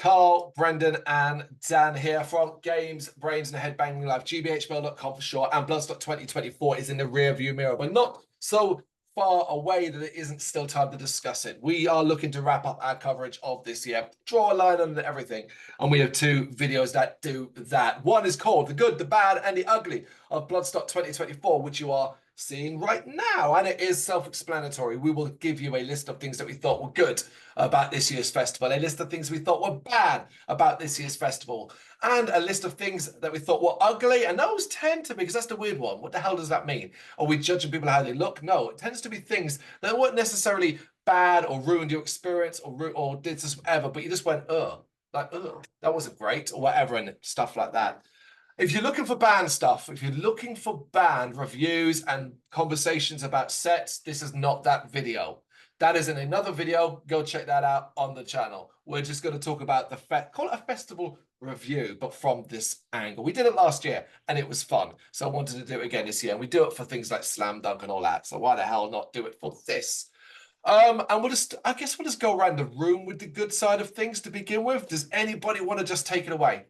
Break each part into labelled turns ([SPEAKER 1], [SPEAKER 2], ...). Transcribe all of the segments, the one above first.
[SPEAKER 1] Carl, Brendan, and Dan here from Games, Brains, and a Head-Banging Life. gbhblofficial for short, and Bloodstock 2024 is in the rear view mirror, but not so far away that it isn't still time to discuss it. We are looking to wrap up our coverage of this year, draw a line under everything, and we have two videos that do that. One is called The Good, the Bad, and the Ugly of Bloodstock 2024, which you are seeing right now, and it is self-explanatory. We will give you a list of things that we thought were good about this year's festival, a list of things we thought were bad about this year's festival, and a list of things that we thought were ugly. And those tend to be, because that's the weird one, what the hell does that mean? Are we judging people how they look? No, it tends to be things that weren't necessarily bad or ruined your experience or did this whatever, but you just went, ugh, like, ugh, that wasn't great, or whatever, and stuff like that. If you're looking for band stuff, if you're looking for band reviews and conversations about sets, this is not that video. That is in another video. Go check that out on the channel. We're just going to talk about call it a festival review, but from this angle. We did it last year and it was fun. So I wanted to do it again this year. And we do it for things like Slam Dunk and all that. So why the hell not do it for this? And I guess we'll just go around the room with the good side of things to begin with. Does anybody want to just take it away?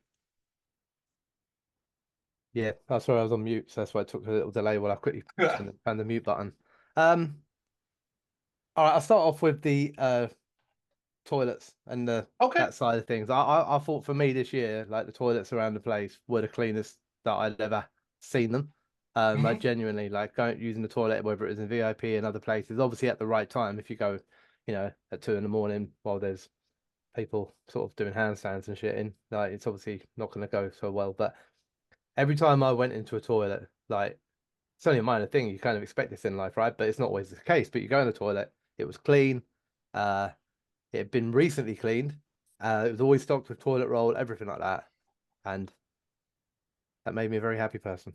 [SPEAKER 2] Yeah, oh, sorry, I was on mute, so that's why it took a little delay while I quickly found the mute button. All right, I'll start off with the toilets and that side of things. I thought for me this year, like the toilets around the place were the cleanest that I'd ever seen them. I genuinely like using the toilet, whether it was in VIP and other places, obviously at the right time. If you go, at 2 in the morning while there's people sort of doing handstands and shit in, like it's obviously not going to go so well. But every time I went into a toilet, like it's only a minor thing, you kind of expect this in life, right? But it's not always the case. But you go in the toilet, it was clean. It had been recently cleaned. It was always stocked with toilet roll, everything like that. And that made me a very happy person.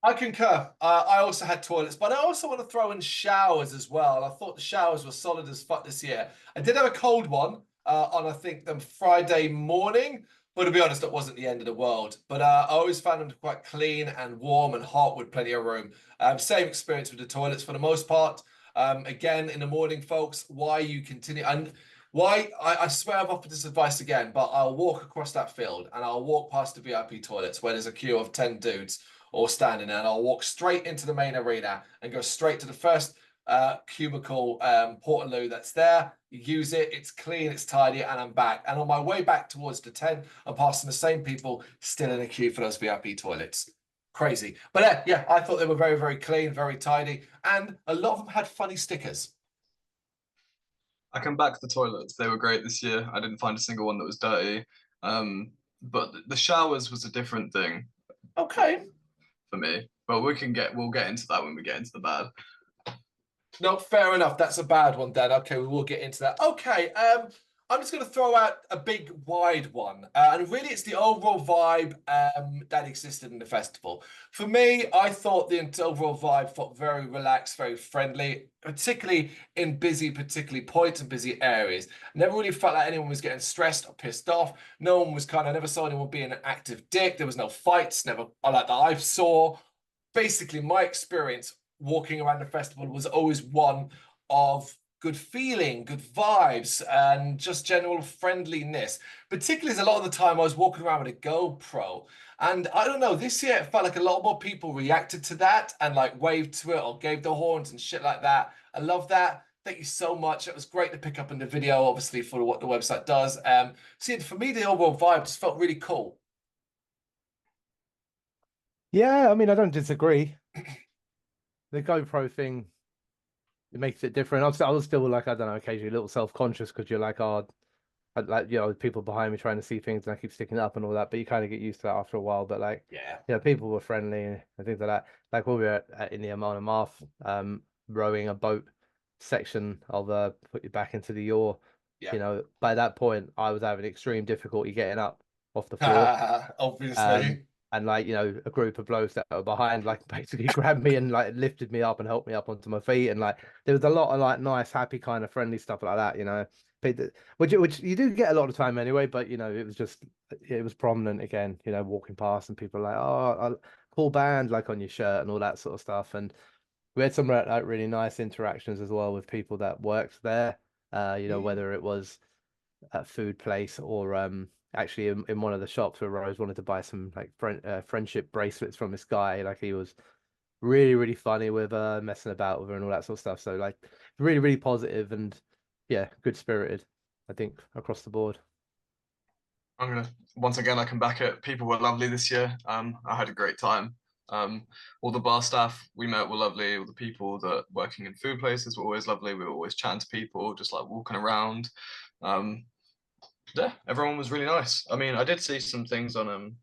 [SPEAKER 1] I concur. I also had toilets, but I also want to throw in showers as well. I thought the showers were solid as fuck this year. I did have a cold one on, I think, the Friday morning, but to be honest, it wasn't the end of the world. But I always found them quite clean and warm and hot with plenty of room. Same experience with the toilets for the most part. Again, in the morning, folks, why you continue and why I swear I've offered this advice again, but I'll walk across that field and I'll walk past the VIP toilets where there's a queue of 10 dudes or standing there, and I'll walk straight into the main arena and go straight to the first cubicle portaloo that's there. You use it, it's clean, it's tidy, and I'm back. And on my way back towards the 10, I'm passing the same people still in a queue for those VIP toilets. Crazy. But yeah, I thought they were very, very clean, very tidy, and a lot of them had funny stickers.
[SPEAKER 3] I can back the toilets. They were great this year. I didn't find a single one that was dirty. But the showers was a different thing.
[SPEAKER 1] Okay.
[SPEAKER 3] For me. But we'll get into that when we get into the bad.
[SPEAKER 1] No, fair enough. That's a bad one, Dan. Okay, we will get into that. Okay, I'm just going to throw out a big, wide one. And really, it's the overall vibe that existed in the festival. For me, I thought the overall vibe felt very relaxed, very friendly, particularly in particularly points and busy areas. Never really felt like anyone was getting stressed or pissed off. No one was I never saw anyone being an active dick. There was no fights, never like that I saw. Basically, my experience walking around the festival was always one of good feeling, good vibes, and just general friendliness. Particularly as a lot of the time I was walking around with a GoPro. And I don't know, this year it felt like a lot more people reacted to that and like waved to it or gave the horns and shit like that. I love that. Thank you so much. It was great to pick up in the video, obviously, for what the website does. See, for me, the overall vibe just felt really cool.
[SPEAKER 2] Yeah, I mean, I don't disagree. The GoPro thing, it makes it different. I was still like, I don't know, occasionally a little self-conscious because you're like, oh, like, people behind me trying to see things and I keep sticking it up and all that, but you kind of get used to that after a while. But like, yeah, people were friendly and things like that. Like when we were in the Amman Marth, rowing a boat section of put you back into the yaw, by that point I was having extreme difficulty getting up off the floor.
[SPEAKER 1] Obviously.
[SPEAKER 2] And like, a group of blokes that were behind, like basically grabbed me and like lifted me up and helped me up onto my feet. And like, there was a lot of like nice, happy, kind of friendly stuff like that, which you do get a lot of time anyway. But, it was prominent again, walking past and people like, oh, cool band, like on your shirt and all that sort of stuff. And we had some like really nice interactions as well with people that worked there, whether it was food place, or actually in one of the shops where Rose wanted to buy some like friendship bracelets from this guy. Like he was really funny with messing about with her and all that sort of stuff. So like really positive and yeah, good spirited, I think, across the board.
[SPEAKER 3] I'm gonna once again I can back it. People were lovely this year. I had a great time. All the bar staff we met were lovely. All the people that working in food places were always lovely. We were always chatting to people, just like walking around. Yeah, everyone was really nice. I mean, I did see some things on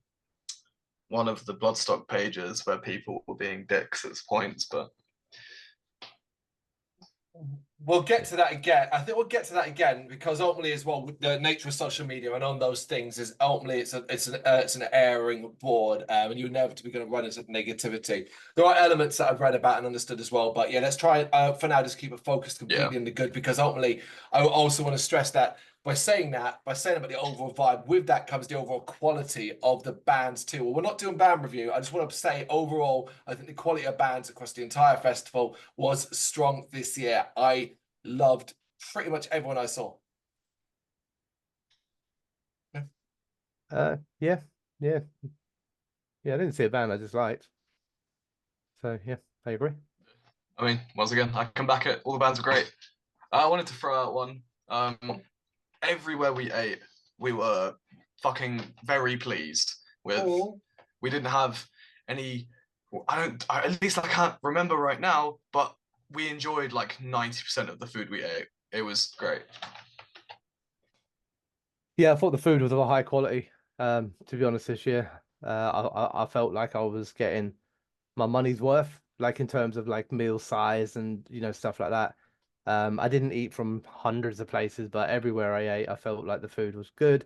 [SPEAKER 3] one of the Bloodstock pages where people were being dicks at points, but
[SPEAKER 1] we'll get to that again. I think we'll get to that again because ultimately, as well, the nature of social media and on those things is ultimately it's an airing board, and you're inevitably going to run into negativity. There are elements that I've read about and understood as well, but yeah, let's try for now just keep it focused completely in the good, because ultimately, I also want to stress that by saying about the overall vibe, with that comes the overall quality of the bands too. Well, we're not doing band review. I just want to say overall, I think the quality of bands across the entire festival was strong this year. I loved pretty much everyone I saw.
[SPEAKER 2] Yeah. I didn't see a band I just liked. So yeah, I agree.
[SPEAKER 3] I mean, once again, I come back at all the bands were great. I wanted to throw out one. Everywhere we ate, we were fucking very pleased with. We didn't have any. At least I can't remember right now, but we enjoyed like 90% of the food we ate. It was great.
[SPEAKER 2] Yeah, I thought the food was of a high quality. To be honest, this year, I felt like I was getting my money's worth, like in terms of like meal size and stuff like that. I didn't eat from hundreds of places, but everywhere I ate, I felt like the food was good,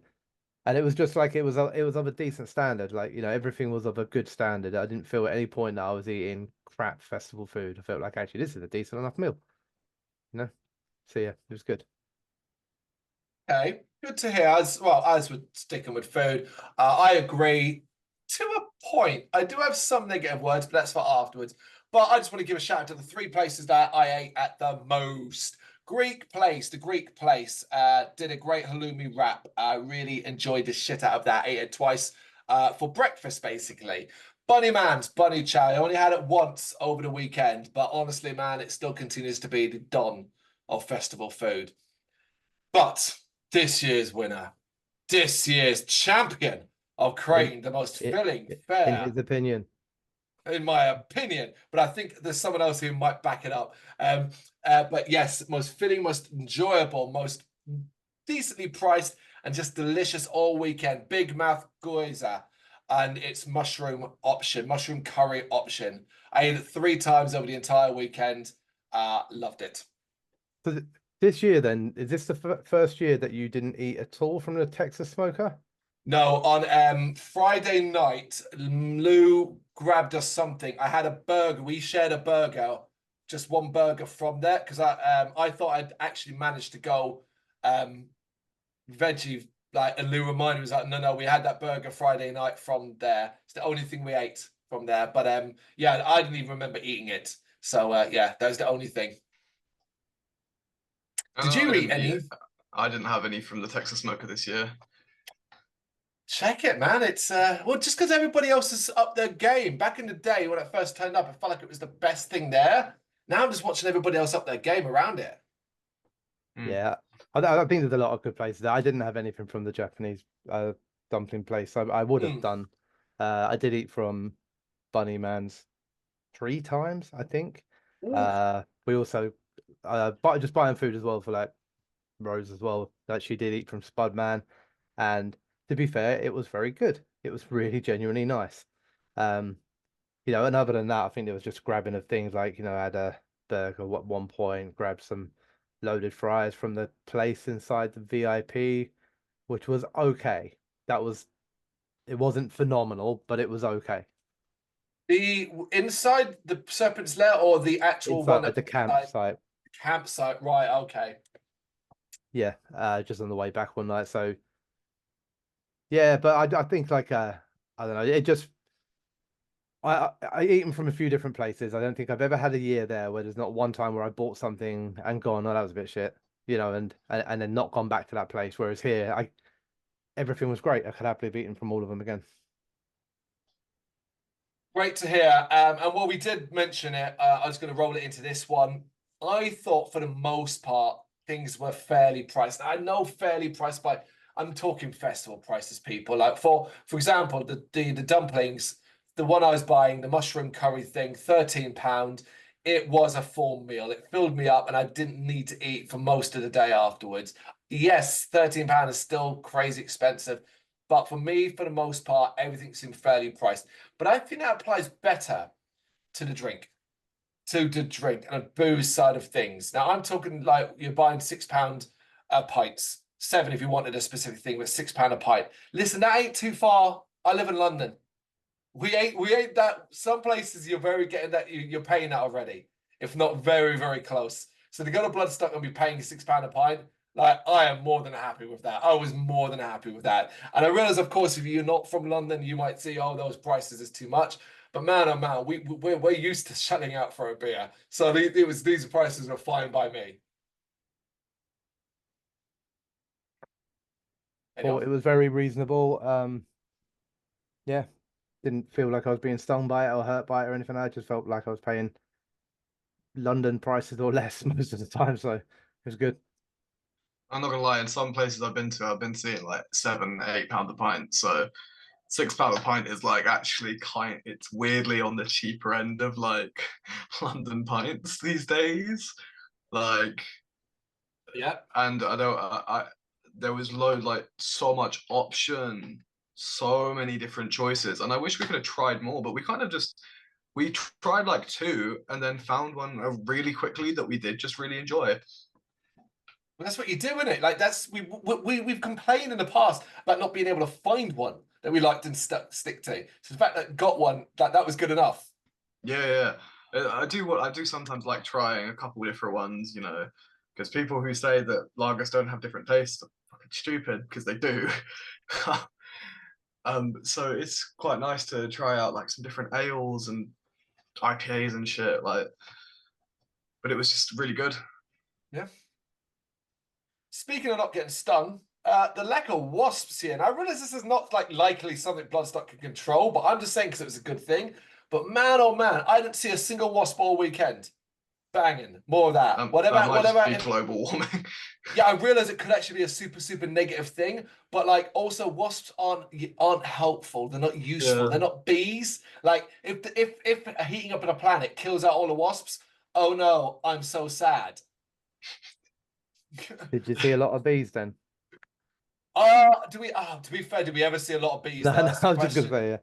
[SPEAKER 2] and it was just like it was of a decent standard. Like everything was of a good standard. I didn't feel at any point that I was eating crap festival food. I felt like actually this is a decent enough meal. So yeah, it was good.
[SPEAKER 1] Okay, good to hear. As we're sticking with food, I agree to a point. I do have some negative words, but that's for afterwards. But I just want to give a shout out to the 3 places that I ate at the most. The Greek place did a great halloumi wrap. I really enjoyed the shit out of that. Ate it twice for breakfast, basically. Bunny Man's Bunny Chow. I only had it once over the weekend, but honestly, man, it still continues to be the don of festival food. But this year's winner, this year's champion of creating the most filling fare,
[SPEAKER 2] in his opinion,
[SPEAKER 1] in my opinion, but I think there's someone else who might back it up. But yes, most filling, most enjoyable, most decently priced, and just delicious all weekend. Big Mouth Gyoza and its mushroom curry option. I ate it 3 times over the entire weekend. Loved it.
[SPEAKER 2] So this year, then, is this the first year that you didn't eat at all from the Texas Smoker?
[SPEAKER 1] No, on Friday night, Lou grabbed us something. I had a burger. We shared a burger, just one burger from there, because I thought I'd actually managed to go veggie. And Lou reminded me, was like, no, we had that burger Friday night from there. It's the only thing we ate from there. But yeah, I didn't even remember eating it. So yeah, that was the only thing. Did you eat any?
[SPEAKER 3] I didn't have any from the Texas Smoker this year.
[SPEAKER 1] Check it, man. It's well, just because everybody else is up their game. Back in the day when it first turned up, I felt like it was the best thing there. Now I'm just watching everybody else up their game around it.
[SPEAKER 2] Yeah, I think there's a lot of good places there. I didn't have anything from the Japanese dumpling place. I would have done. I did eat from Bunny Man's 3 times, I think. We also just buying food as well for like Rose as well, that she did eat from Spudman, and to be fair, it was very good. It was really genuinely nice. And other than that, I think it was just grabbing of things like, I had a burger at one point, grabbed some loaded fries from the place inside the VIP, which was okay. It wasn't phenomenal, but it was okay.
[SPEAKER 1] The inside the Serpent's Lair or the actual
[SPEAKER 2] inside
[SPEAKER 1] one at
[SPEAKER 2] the campsite?
[SPEAKER 1] Campsite, right? Okay.
[SPEAKER 2] Yeah, just on the way back one night. So yeah, but I think like I don't know. It just I eat them from a few different places. I don't think I've ever had a year there where there's not one time where I bought something and gone, oh, that was a bit shit. you know, and then not gone back to that place. Whereas here, everything was great. I could happily have eaten from all of them again.
[SPEAKER 1] Great to hear. And while we did mention it, I was going to roll it into this one. I thought for the most part, things were fairly priced. I know fairly priced by, I'm talking festival prices, people. Like for example, the dumplings, the one I was buying, the mushroom curry thing, £13. It was a full meal. It filled me up and I didn't need to eat for most of the day afterwards. Yes, £13 is still crazy expensive. But for me, for the most part, everything seemed fairly priced. But I think that applies better to the drink, and the booze side of things. Now, I'm talking like you're buying £6 pints, 7 if you wanted a specific thing, but £6 a pint. Listen, that ain't too far. I live in London. We ain't that. Some places you're very getting that you're paying that already, if not very, very close. So to go to Bloodstock and be paying £6 a pint, like, I am more than happy with that. I was more than happy with that. And I realize, of course, if you're not from London, you might see, oh, those prices is too much. But man, oh man, we're used to shelling out for a beer. So these prices were fine by me.
[SPEAKER 2] Well, it was very reasonable. Yeah, didn't feel like I was being stung by it or hurt by it or anything. I just felt like I was paying London prices or less most of the time. So it was good.
[SPEAKER 3] I'm not gonna lie, in some places I've been seeing like £7, £8 a pint. So £6 a pint is like actually it's weirdly on the cheaper end of like London pints these days. Like,
[SPEAKER 1] yeah.
[SPEAKER 3] And I know there was so much option, so many different choices, and I wish we could have tried more, but we tried like 2 and then found one really quickly that we did just really enjoy.
[SPEAKER 1] Well, that's what you do, isn't it? Like we've complained in the past about not being able to find one that we liked and stick to. So the fact that got one that was good enough.
[SPEAKER 3] Yeah. I do sometimes like trying a couple different ones, you know, because people who say that lagers don't have different tastes are fucking stupid, because they do. So it's quite nice to try out like some different ales and IPAs and shit, like, but it was just really good.
[SPEAKER 1] Yeah. Speaking of not getting stung, the lack of wasps here. And I realize this is not like likely something Bloodstock can control, but I'm just saying because it was a good thing. But man, oh man, I didn't see a single wasp all weekend. Banging, more of that.
[SPEAKER 3] Whatever. Be global warming.
[SPEAKER 1] Yeah, I realize it could actually be a super, super negative thing, but like also wasps aren't helpful. They're not useful.
[SPEAKER 3] Yeah.
[SPEAKER 1] They're not bees. Like if heating up in a planet kills out all the wasps, oh no, I'm so sad.
[SPEAKER 2] Did you see a lot of bees then?
[SPEAKER 1] To be fair, did we ever see a lot of bees?
[SPEAKER 2] No,
[SPEAKER 1] No,
[SPEAKER 2] I was just gonna say, yeah.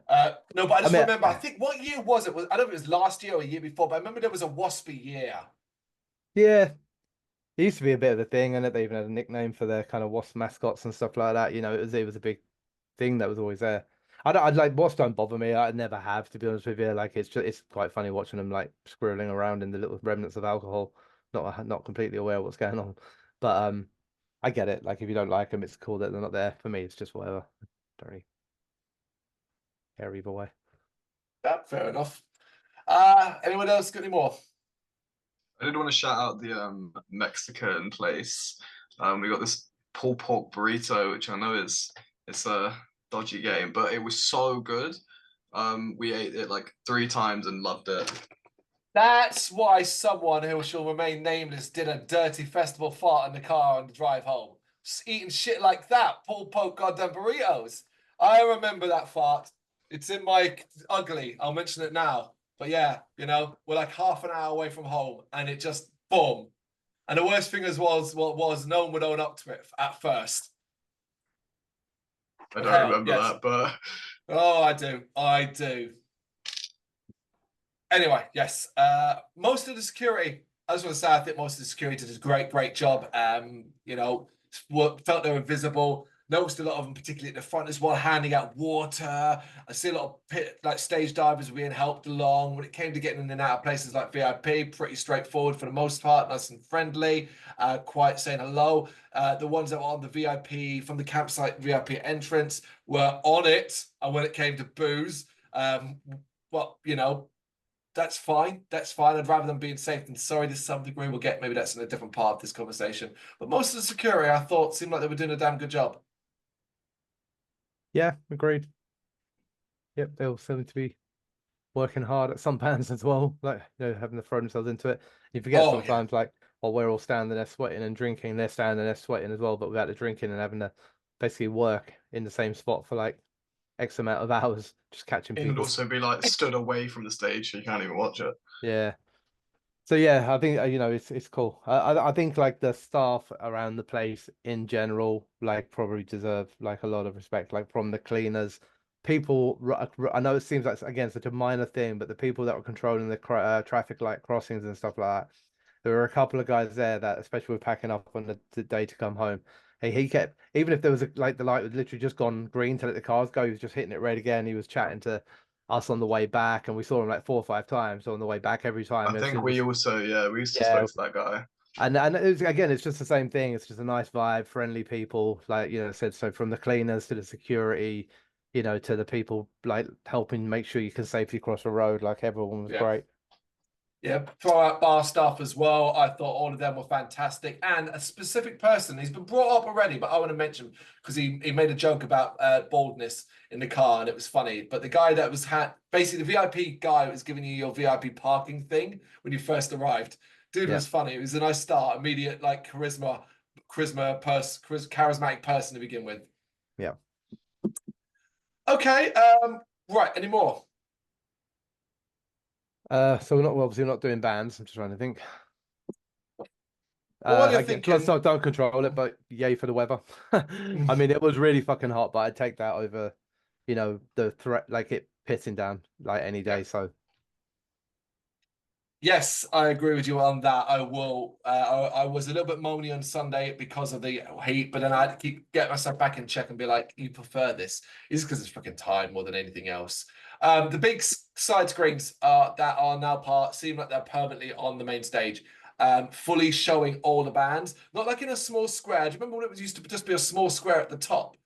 [SPEAKER 2] Yeah.
[SPEAKER 1] No, but I just remember, I think, what year was it? I don't know if it was last year or a year before, but I remember there was a waspy year.
[SPEAKER 2] Yeah. It used to be a bit of a thing, and they even had a nickname for their kind of wasp mascots and stuff like that. You know, it was a big thing that was always there. I'd like wasps don't bother me. I never have, to be honest with you. Like it's quite funny watching them like squirreling around in the little remnants of alcohol. Not completely aware of what's going on, but I get it. Like if you don't like them, it's cool that they're not there. For me, it's just whatever. Don't really care either way.
[SPEAKER 1] Yeah, fair enough. Anyone else got any more?
[SPEAKER 3] I did want to shout out the Mexican place. We got this pulled pork burrito, which I know it's a dodgy game, but it was so good. We ate it like 3 times and loved it.
[SPEAKER 1] That's why someone who shall remain nameless did a dirty festival fart in the car on the drive home. Just eating shit like that, pulled pork goddamn burritos. I remember that fart. It's in my ugly. I'll mention it now. But yeah, you know, we're like half an hour away from home, and it just boom. And the worst thing was no one would own up to it at first.
[SPEAKER 3] I don't remember that, but
[SPEAKER 1] oh, I do. Anyway, yes. Most of the security, I just want to say, I think most of the security did a great job. You know, felt they were invisible. Noticed a lot of them, particularly at the front as well, handing out water. I see a lot of stage divers being helped along. When it came to getting in and out of places like VIP, pretty straightforward for the most part, nice and friendly, quite saying hello. The ones that were on the VIP, from the campsite VIP entrance, were on it. And when it came to booze, well, you know, that's fine. That's fine. I'd rather them being safe than sorry to some degree. We'll get maybe that's in a different part of this conversation. But most of the security, I thought, seemed like they were doing a damn good job.
[SPEAKER 2] Yeah, agreed. Yep, they all seem to be working hard at some bands as well, like having to throw themselves into it. You forget sometimes, like, well, we're all standing there sweating and drinking, they're standing there sweating as well, but without the drinking and having to basically work in the same spot for like X amount of hours, just catching people.
[SPEAKER 3] It'd also be like stood away from the stage, so you can't even watch it.
[SPEAKER 2] Yeah. So yeah, I think it's cool. I think like the staff around the place in general, like probably deserve like a lot of respect, like from the cleaners, people. I know it seems like again such a minor thing, but the people that were controlling the traffic light crossings and stuff like that, there were a couple of guys there that, especially with packing up on the day to come home. He kept, even if there was like the light was literally just gone green to let the cars go, he was just hitting it red again. He was chatting to us on the way back, and we saw him like 4 or 5 times on the way back every time.
[SPEAKER 3] I think we also, we used to spoke to that guy.
[SPEAKER 2] And it was, again, it's just the same thing. It's just a nice vibe, friendly people, like said. So from the cleaners to the security, to the people like helping make sure you can safely cross the road, like everyone was great.
[SPEAKER 1] Yeah, throw out bar stuff as well. I thought all of them were fantastic. And a specific person, he's been brought up already, but I want to mention because he made a joke about baldness in the car and it was funny. But the guy that was basically the VIP guy who was giving you your VIP parking thing when you first arrived. Dude was funny. It was a nice start, immediate like charismatic person to begin with.
[SPEAKER 2] Yeah.
[SPEAKER 1] Okay. Right. Any more?
[SPEAKER 2] So we're not doing bands. I'm just trying to think.
[SPEAKER 1] What are you thinking?
[SPEAKER 2] Bloodstock don't control it, but yay for the weather. I mean, it was really fucking hot, but I'd take that over, the threat, like it pissing down like any day. So
[SPEAKER 1] yes, I agree with you on that. I will. I was a little bit moany on Sunday because of the heat, but then I had to get myself back in check and be like, "You prefer this?" Is because it's fucking tired more than anything else. The big side screens that are now seem like they're permanently on the main stage, fully showing all the bands, not like in a small square. Do you remember when it was used to just be a small square at the top?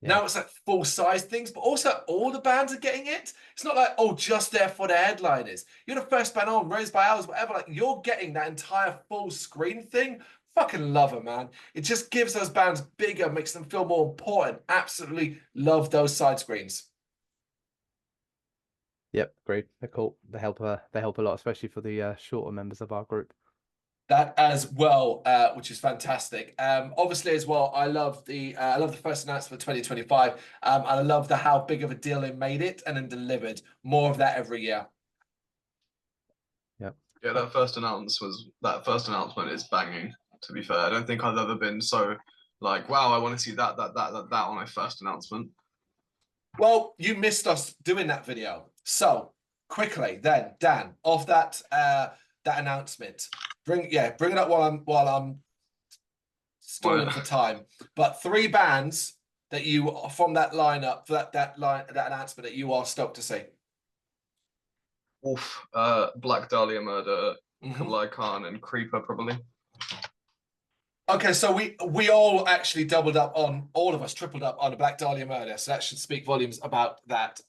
[SPEAKER 1] Yeah. Now it's like full size things, but also all the bands are getting it. It's not like, oh, just there for the headliners. You're the first band on, Raised by Hours, whatever. Like you're getting that entire full screen thing. Fucking love it, man. It just gives those bands bigger, makes them feel more important. Absolutely love those side screens.
[SPEAKER 2] Yep, great. They're cool. They help a lot, especially for the shorter members of our group.
[SPEAKER 1] That as well, which is fantastic. Obviously, as well, I love the first announcement for 2025, and I love how big of a deal it made it, and then delivered more of that every year.
[SPEAKER 2] Yeah,
[SPEAKER 3] that first announcement is banging. To be fair, I don't think I've ever been so like, wow, I want to see that on my first announcement.
[SPEAKER 1] Well, you missed us doing that video, so quickly then, Dan, off that announcement. Bring it up while I'm stalling for time. But 3 bands that you from that lineup, that announcement that you are stoked to see.
[SPEAKER 3] Wolf, Black Dahlia Murder, Kublai Khan, and Creeper probably.
[SPEAKER 1] Okay, so we all actually tripled up on the Black Dahlia Murder, so that should speak volumes about that.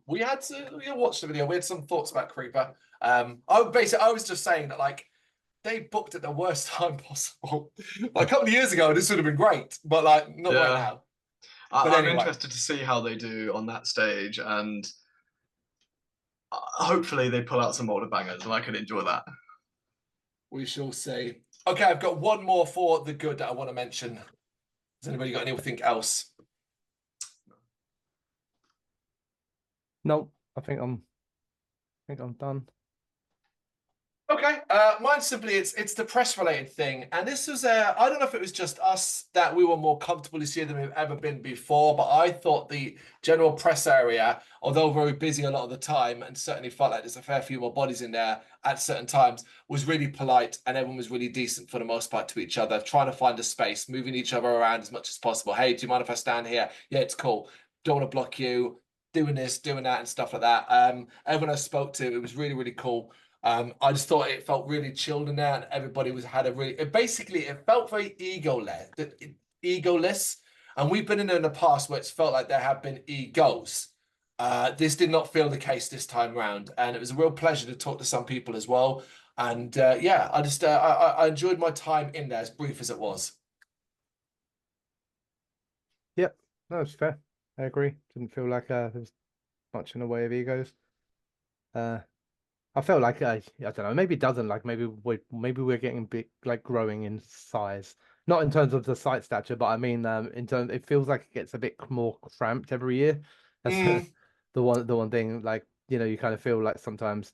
[SPEAKER 1] We watched the video. We had some thoughts about Creeper. I was just saying that like they booked at the worst time possible. Like a couple of years ago, this would have been great, but like not right now.
[SPEAKER 3] I'm interested to see how they do on that stage, and hopefully they pull out some older bangers, and I can enjoy that.
[SPEAKER 1] We shall see. Okay, I've got one more for the good that I want to mention. Has anybody got anything else?
[SPEAKER 2] No, I think I'm done.
[SPEAKER 1] Okay, mine simply it's the press related thing, and this was I don't know if it was just us that we were more comfortable this year than we've ever been before, but I thought the general press area, although very busy a lot of the time, and certainly felt like there's a fair few more bodies in there at certain times, was really polite and everyone was really decent for the most part to each other, trying to find a space, moving each other around as much as possible. Hey, do you mind if I stand here? Yeah, it's cool. Don't want to block you. Doing this, doing that, and stuff like that. Everyone I spoke to, it was really, really cool. I just thought it felt really chilled in there, and everybody it felt very egoless. And we've been in there in the past where it's felt like there have been egos. This did not feel the case this time round, and it was a real pleasure to talk to some people as well. And yeah, I just I enjoyed my time in there, as brief as it was.
[SPEAKER 2] Yep, no, it's fair. I agree. Didn't feel like there was much in the way of egos. I felt like I don't know, maybe it doesn't, like maybe we're getting big, like growing in size. Not in terms of the site stature, but I mean in terms, it feels like it gets a bit more cramped every year. That's the one thing, like, you know, you kind of feel like sometimes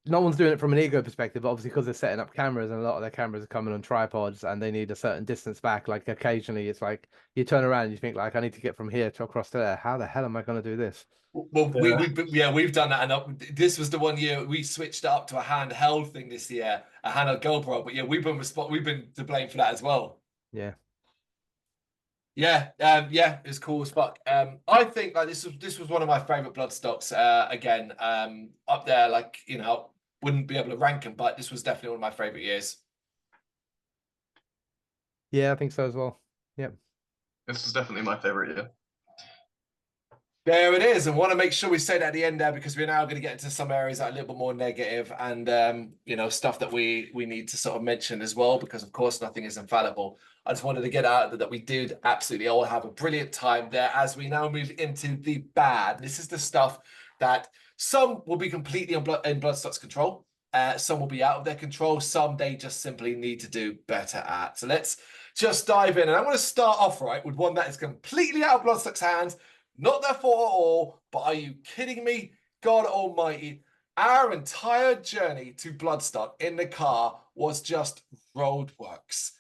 [SPEAKER 2] no one's doing it from an ego perspective, but obviously because they're setting up cameras and a lot of their cameras are coming on tripods and they need a certain distance back. Like occasionally it's like you turn around and you think like, I need to get from here to across to there. How the hell am I going to do this?
[SPEAKER 1] Well, we've done that, and this was the one year we switched it up to a handheld thing this year, a handheld GoPro. But yeah, we've been to blame for that as well.
[SPEAKER 2] Yeah.
[SPEAKER 1] Yeah, yeah, it's cool as fuck. I think like this was one of my favorite Bloodstocks. Again, up there, like, you know, wouldn't be able to rank them, but this was definitely one of my favorite years.
[SPEAKER 2] Yeah, I think so as well. Yep.
[SPEAKER 3] This was definitely my favorite year.
[SPEAKER 1] There it is. And want to make sure we say that at the end there, because we're now going to get into some areas that are a little bit more negative and, you know, stuff that we need to sort of mention as well, because of course nothing is infallible. I just wanted to get out that we did absolutely all have a brilliant time there as we now move into the bad. This is the stuff that some will be completely in Bloodstock's control. Some will be out of their control. Some they just simply need to do better at. So let's just dive in. And I'm going to start off right with one that is completely out of Bloodstock's hands. Not their fault at all, but are you kidding me? God almighty. Our entire journey to Bloodstock in the car was just roadworks.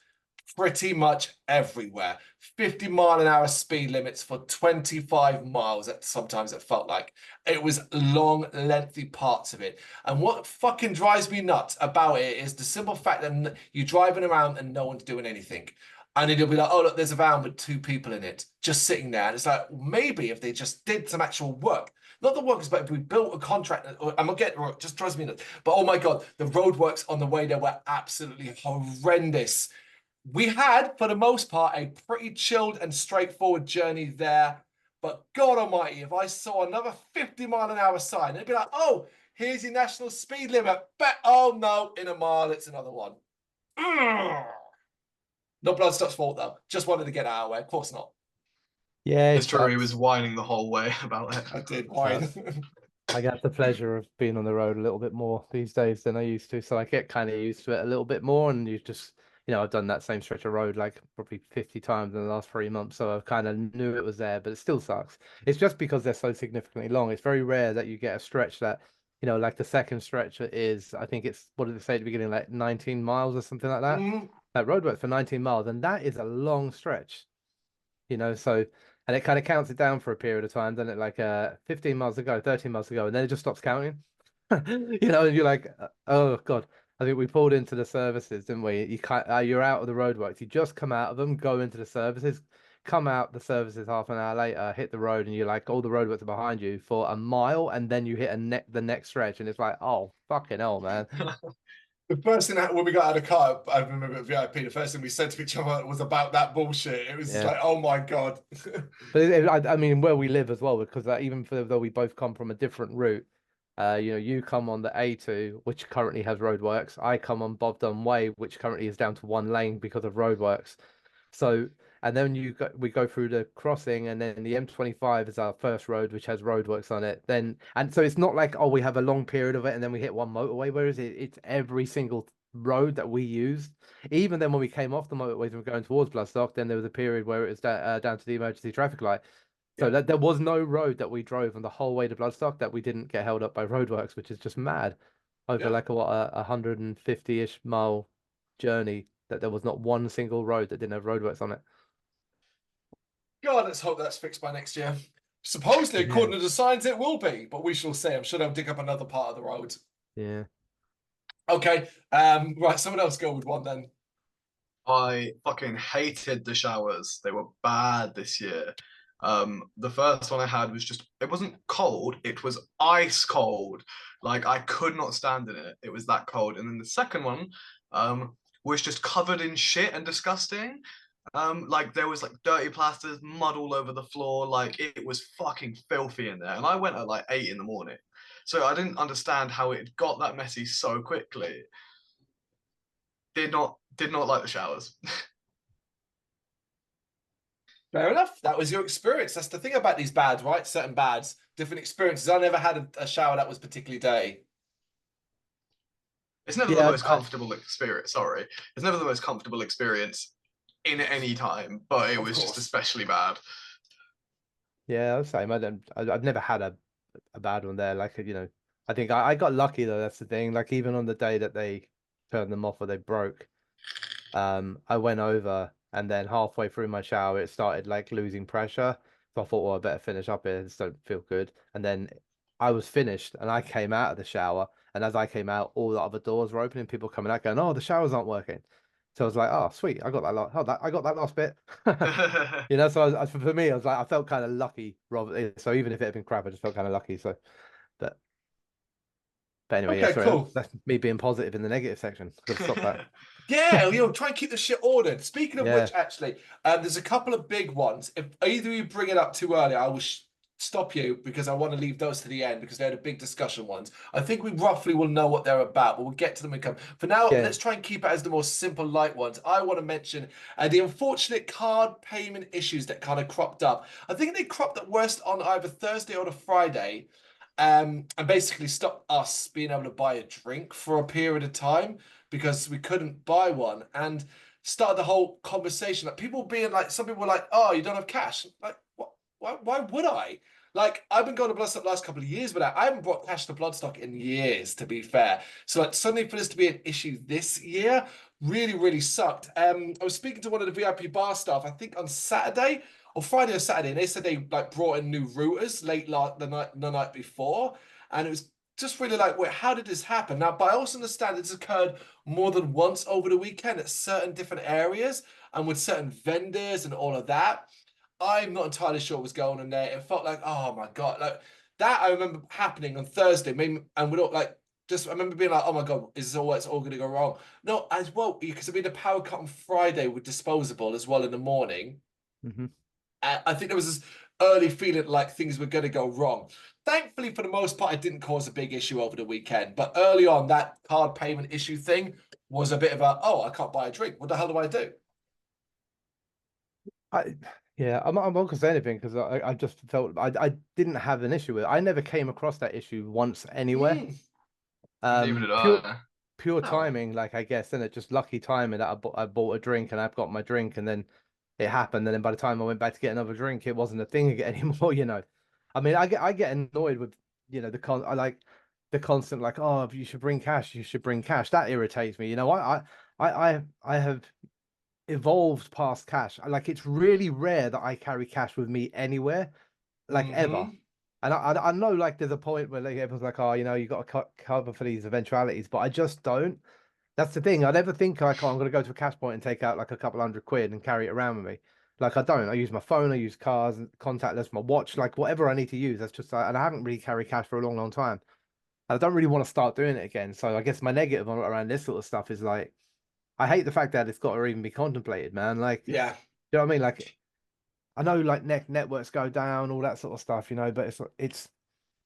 [SPEAKER 1] Pretty much everywhere. 50-mile-an-hour speed limits for 25 miles. Sometimes it felt like. It was long, lengthy parts of it. And what fucking drives me nuts about it is the simple fact that you're driving around and no one's doing anything. And then you'll be like, oh, look, there's a van with 2 people in it, just sitting there. And it's like, maybe if they just did some actual work, not the workers, but if we built a contract, I'm not getting it, just drives me nuts. But oh my God, the roadworks on the way there were absolutely horrendous. We had, for the most part, a pretty chilled and straightforward journey there. But God almighty, if I saw another 50-mile-an-hour sign, it'd be like, oh, here's your national speed limit. But oh no, in a mile, it's another one. Not Bloodstock's fault, though. Just wanted to get out of the way. Of course not.
[SPEAKER 2] Yeah,
[SPEAKER 3] it's true. He was whining the whole way about it.
[SPEAKER 1] I did whine.
[SPEAKER 2] I get the pleasure of being on the road a little bit more these days than I used to. So I get kind of used to it a little bit more. And you just, you know, I've done that same stretch of road like probably 50 times in the last 3 months. So I kind of knew it was there, but it still sucks. It's just because they're so significantly long. It's very rare that you get a stretch that, you know, like the second stretch is, I think it's, what did they say at the beginning, like 19 miles or something like that? That roadwork for 19 miles. And that is a long stretch, you know, so. And it kind of counts it down for a period of time, doesn't it? Like 15 miles to go, 13 miles to go, and then it just stops counting. You know, and you're like, oh God. I think we pulled into the services, didn't we? You can't, you're out of the roadworks. You just come out of them, go into the services, come out the services half an hour later, hit the road, and you're like, all the roadworks are behind you for a mile, and then you hit the next stretch, and it's like, oh, fucking hell, man.
[SPEAKER 1] The first thing that when we got out of the car, I remember at VIP, the first thing we said to each other was about that bullshit. It was like, oh my God.
[SPEAKER 2] But I mean, where we live as well, because even though we both come from a different route, you know, you come on the A2, which currently has roadworks. I come on Bob Dunn Way, which currently is down to 1 lane because of roadworks. So, and then we go through the crossing, and then the M25 is our first road, which has roadworks on it. And so it's not like, oh, we have a long period of it, and then we hit one motorway. Whereas it's every single road that we used. Even then, when we came off the motorways and we're going towards Bloodstock, then there was a period where it was down to the emergency traffic light. So that there was no road that we drove on the whole way to Bloodstock that we didn't get held up by roadworks, which is just mad. Over like a 150-ish mile journey, that there was not one single road that didn't have roadworks on it.
[SPEAKER 1] God, let's hope that's fixed by next year. Supposedly, according to the signs, it will be, but we shall see. I'm sure they'll dig up another part of the road.
[SPEAKER 2] Yeah.
[SPEAKER 1] Okay. Right, someone else go with one then.
[SPEAKER 3] I fucking hated the showers. They were bad this year. The first one I had was just, it wasn't cold, it was ice cold. Like I could not stand in it. It was that cold. And then the second one was just covered in shit and disgusting. Like there was like dirty plasters, mud all over the floor, like it was fucking filthy in there. And I went at like 8 in the morning. So I didn't understand how it got that messy so quickly. Did not like the showers.
[SPEAKER 1] Fair enough. That was your experience. That's the thing about these bads, right? Certain bads, different experiences. I never had a shower that was particularly dirty.
[SPEAKER 3] It's never the
[SPEAKER 2] Yeah,
[SPEAKER 3] most comfortable experience, sorry. It's never the most comfortable experience in any time, but it
[SPEAKER 1] Of
[SPEAKER 3] was just
[SPEAKER 1] course.
[SPEAKER 3] especially bad.
[SPEAKER 2] yeah, same. I've never had a bad one there. Like, you know, I think I got lucky though. That's the thing. Like, even on the day that they turned them off or they broke, I went over and then halfway through my shower, it started like losing pressure. So I thought, well, I better finish up here. This don't feel good. And then I was finished and I came out of the shower. And as I came out, all the other doors were opening, people coming out going, oh, the showers aren't working. So I was like, oh, sweet. I got that last, I got that last bit. You know, so for me, I was like, I felt kind of lucky, Robert. So even if it had been crap, I just felt kind of lucky. So, but, but anyway, yeah,
[SPEAKER 1] Okay,
[SPEAKER 2] sorry,
[SPEAKER 1] cool.
[SPEAKER 2] that's me being positive in the negative section. Got to stop that.
[SPEAKER 1] Yeah, try and keep the shit ordered. Speaking of
[SPEAKER 2] Yeah.
[SPEAKER 1] which, actually, there's a couple of big ones. If either you bring it up too early, I will stop you because I want to leave those to the end because they're the big discussion ones. I think we roughly will know what they're about, but we'll get to them and come. For now,
[SPEAKER 2] Yeah.
[SPEAKER 1] let's try and keep it as the more simple, light ones. I want to mention the unfortunate card payment issues that kind of cropped up. I think they cropped up worst on either Thursday or the Friday. And basically stopped us being able to buy a drink for a period of time because we couldn't buy one, and started the whole conversation. Like people being like, some people were like, "Oh, you don't have cash." Like, what? Why would I? Like, I've been going to Bloodstock the last couple of years, but I haven't brought cash to Bloodstock in years, to be fair. So, like, suddenly for this to be an issue this year really, really sucked. I was speaking to one of the VIP bar staff, I think on Saturday or Friday or Saturday, and they said they like brought in new routers late the night before, and it was just really like, wait, how did this happen? Now, but I also understand this occurred more than once over the weekend at certain different areas and with certain vendors and all of that. I'm not entirely sure what was going on there. It felt like, oh my God, like that I remember happening on Thursday. Maybe, and we don't like just I remember being like, oh my God, is this all it's all gonna go wrong? No, as well, because I mean the power cut on Friday with disposable as well in the morning.
[SPEAKER 2] Mm-hmm.
[SPEAKER 1] I think there was this early feeling like things were going to go wrong. Thankfully, for the most part, it didn't cause a big issue over the weekend. But early on, that card payment issue thing was a bit of a, oh, I can't buy a drink. What the hell do I do?
[SPEAKER 2] Yeah, I'm not gonna say anything because I just felt I didn't have an issue with it. I never came across that issue once anywhere.
[SPEAKER 3] Neither did
[SPEAKER 2] Pure
[SPEAKER 3] I.
[SPEAKER 2] pure
[SPEAKER 1] Oh,
[SPEAKER 2] timing, like I guess, and it just lucky timing that I bought a drink and I've got my drink and then it happened and then by the time I went back to get another drink, it wasn't a thing again anymore, you know. I mean, I get annoyed with, you know, I like the constant like, oh, you should bring cash, you should bring cash. That irritates me. You know, I have evolved past cash. Like it's really rare that I carry cash with me anywhere, like ever. And I know like there's a point where like everyone's like, oh, you know, you got to cover for these eventualities, but I just don't. That's the thing. I never think like, oh, I'm going to go to a cash point and take out like a couple £100 and carry it around with me. Like I don't. I use my phone. I use cards, contactless, my watch, like whatever I need to use. That's just and I haven't really carried cash for a long, long time. I don't really want to start doing it again. So I guess my negative around this sort of stuff is like I hate the fact that it's got to even be contemplated, man. Like,
[SPEAKER 1] yeah.
[SPEAKER 2] you know what I mean? Like, I know like networks go down, all that sort of stuff, you know, but it's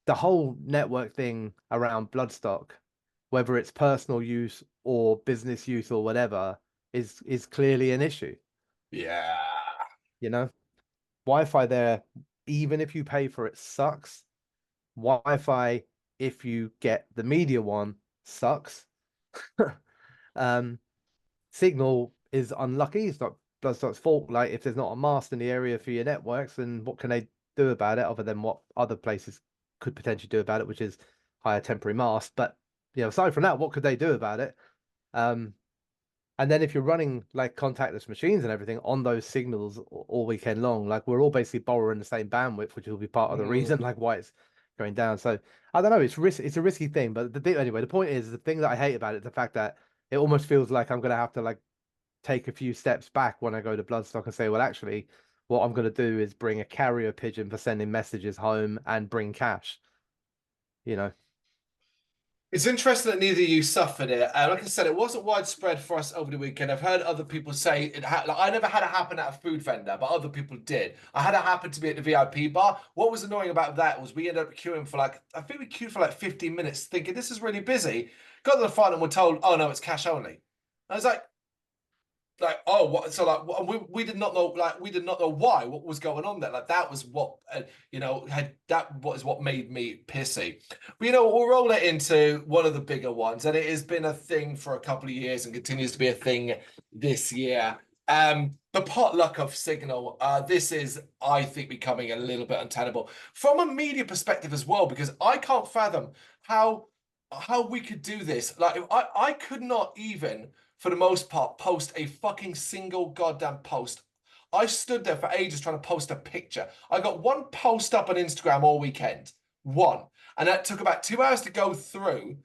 [SPEAKER 2] the whole network thing around Bloodstock, whether it's personal use or business use or whatever, is clearly an issue.
[SPEAKER 1] Yeah.
[SPEAKER 2] You know, Wi-Fi there, even if you pay for it, sucks. Wi-Fi, if you get the media one, sucks. um, Signal is unlucky. It's not Bloodstock's fault. Like if there's not a mast in the area for your networks, then what can they do about it other than what other places could potentially do about it, which is hire temporary mast. But you know, aside from that, what could they do about it? Um, and then if you're running like contactless machines and everything on those signals all weekend long, like we're all basically borrowing the same bandwidth, which will be part of the reason like why it's going down. So I don't know, it's a risky thing, but anyway, the point is the thing that I hate about it is the fact that it almost feels like I'm gonna have to like take a few steps back when I go to Bloodstock and say, well, actually, what I'm going to do is bring a carrier pigeon for sending messages home and bring cash, you know.
[SPEAKER 1] It's interesting that neither of you suffered it. Like I said, it wasn't widespread for us over the weekend. I've heard other people say it like I never had it happen at a food vendor, but other people did. I had it happen to be at the VIP bar. What was annoying about that was we ended up queuing for like, I think we queued for like 15 minutes thinking this is really busy. Got to the front and we're told, oh no, it's cash only. I was like, oh, what? So like we did not know, like we did not know what was going on there. Like that was what what made me pissy. But we'll roll it into one of the bigger ones, and it has been a thing for a couple of years and continues to be a thing this year. The potluck of Signal. This is, I think, becoming a little bit untenable from a media perspective as well, because I can't fathom how we could do this. Like I could not even, for the most part, post a fucking single goddamn post. I stood there for ages trying to post a picture. I got one post up on Instagram all weekend. One. And that took about 2 hours to go through.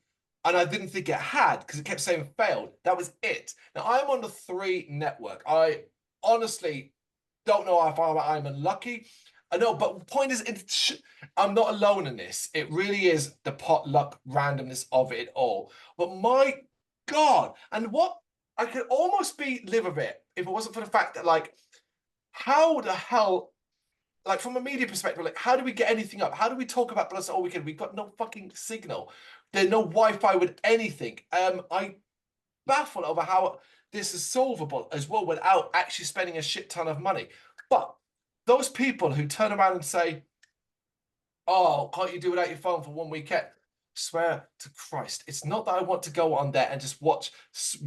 [SPEAKER 1] And I didn't think it had because it kept saying failed. That was it. Now, I'm on the 3 network. I honestly don't know if I'm unlucky. I know, but the point is, I'm not alone in this. It really is the potluck randomness of it all. But my God, and what I could almost live with it if it wasn't for the fact that, like, how the hell, like, from a media perspective, like, how do we get anything up? How do we talk about Bloodstock all weekend? We've got no fucking signal. There's no Wi-Fi with anything. I baffled over how this is solvable as well without actually spending a shit ton of money. But those people who turn around and say, oh, can't you do without your phone for one weekend? Swear to Christ, it's not that I want to go on there and just watch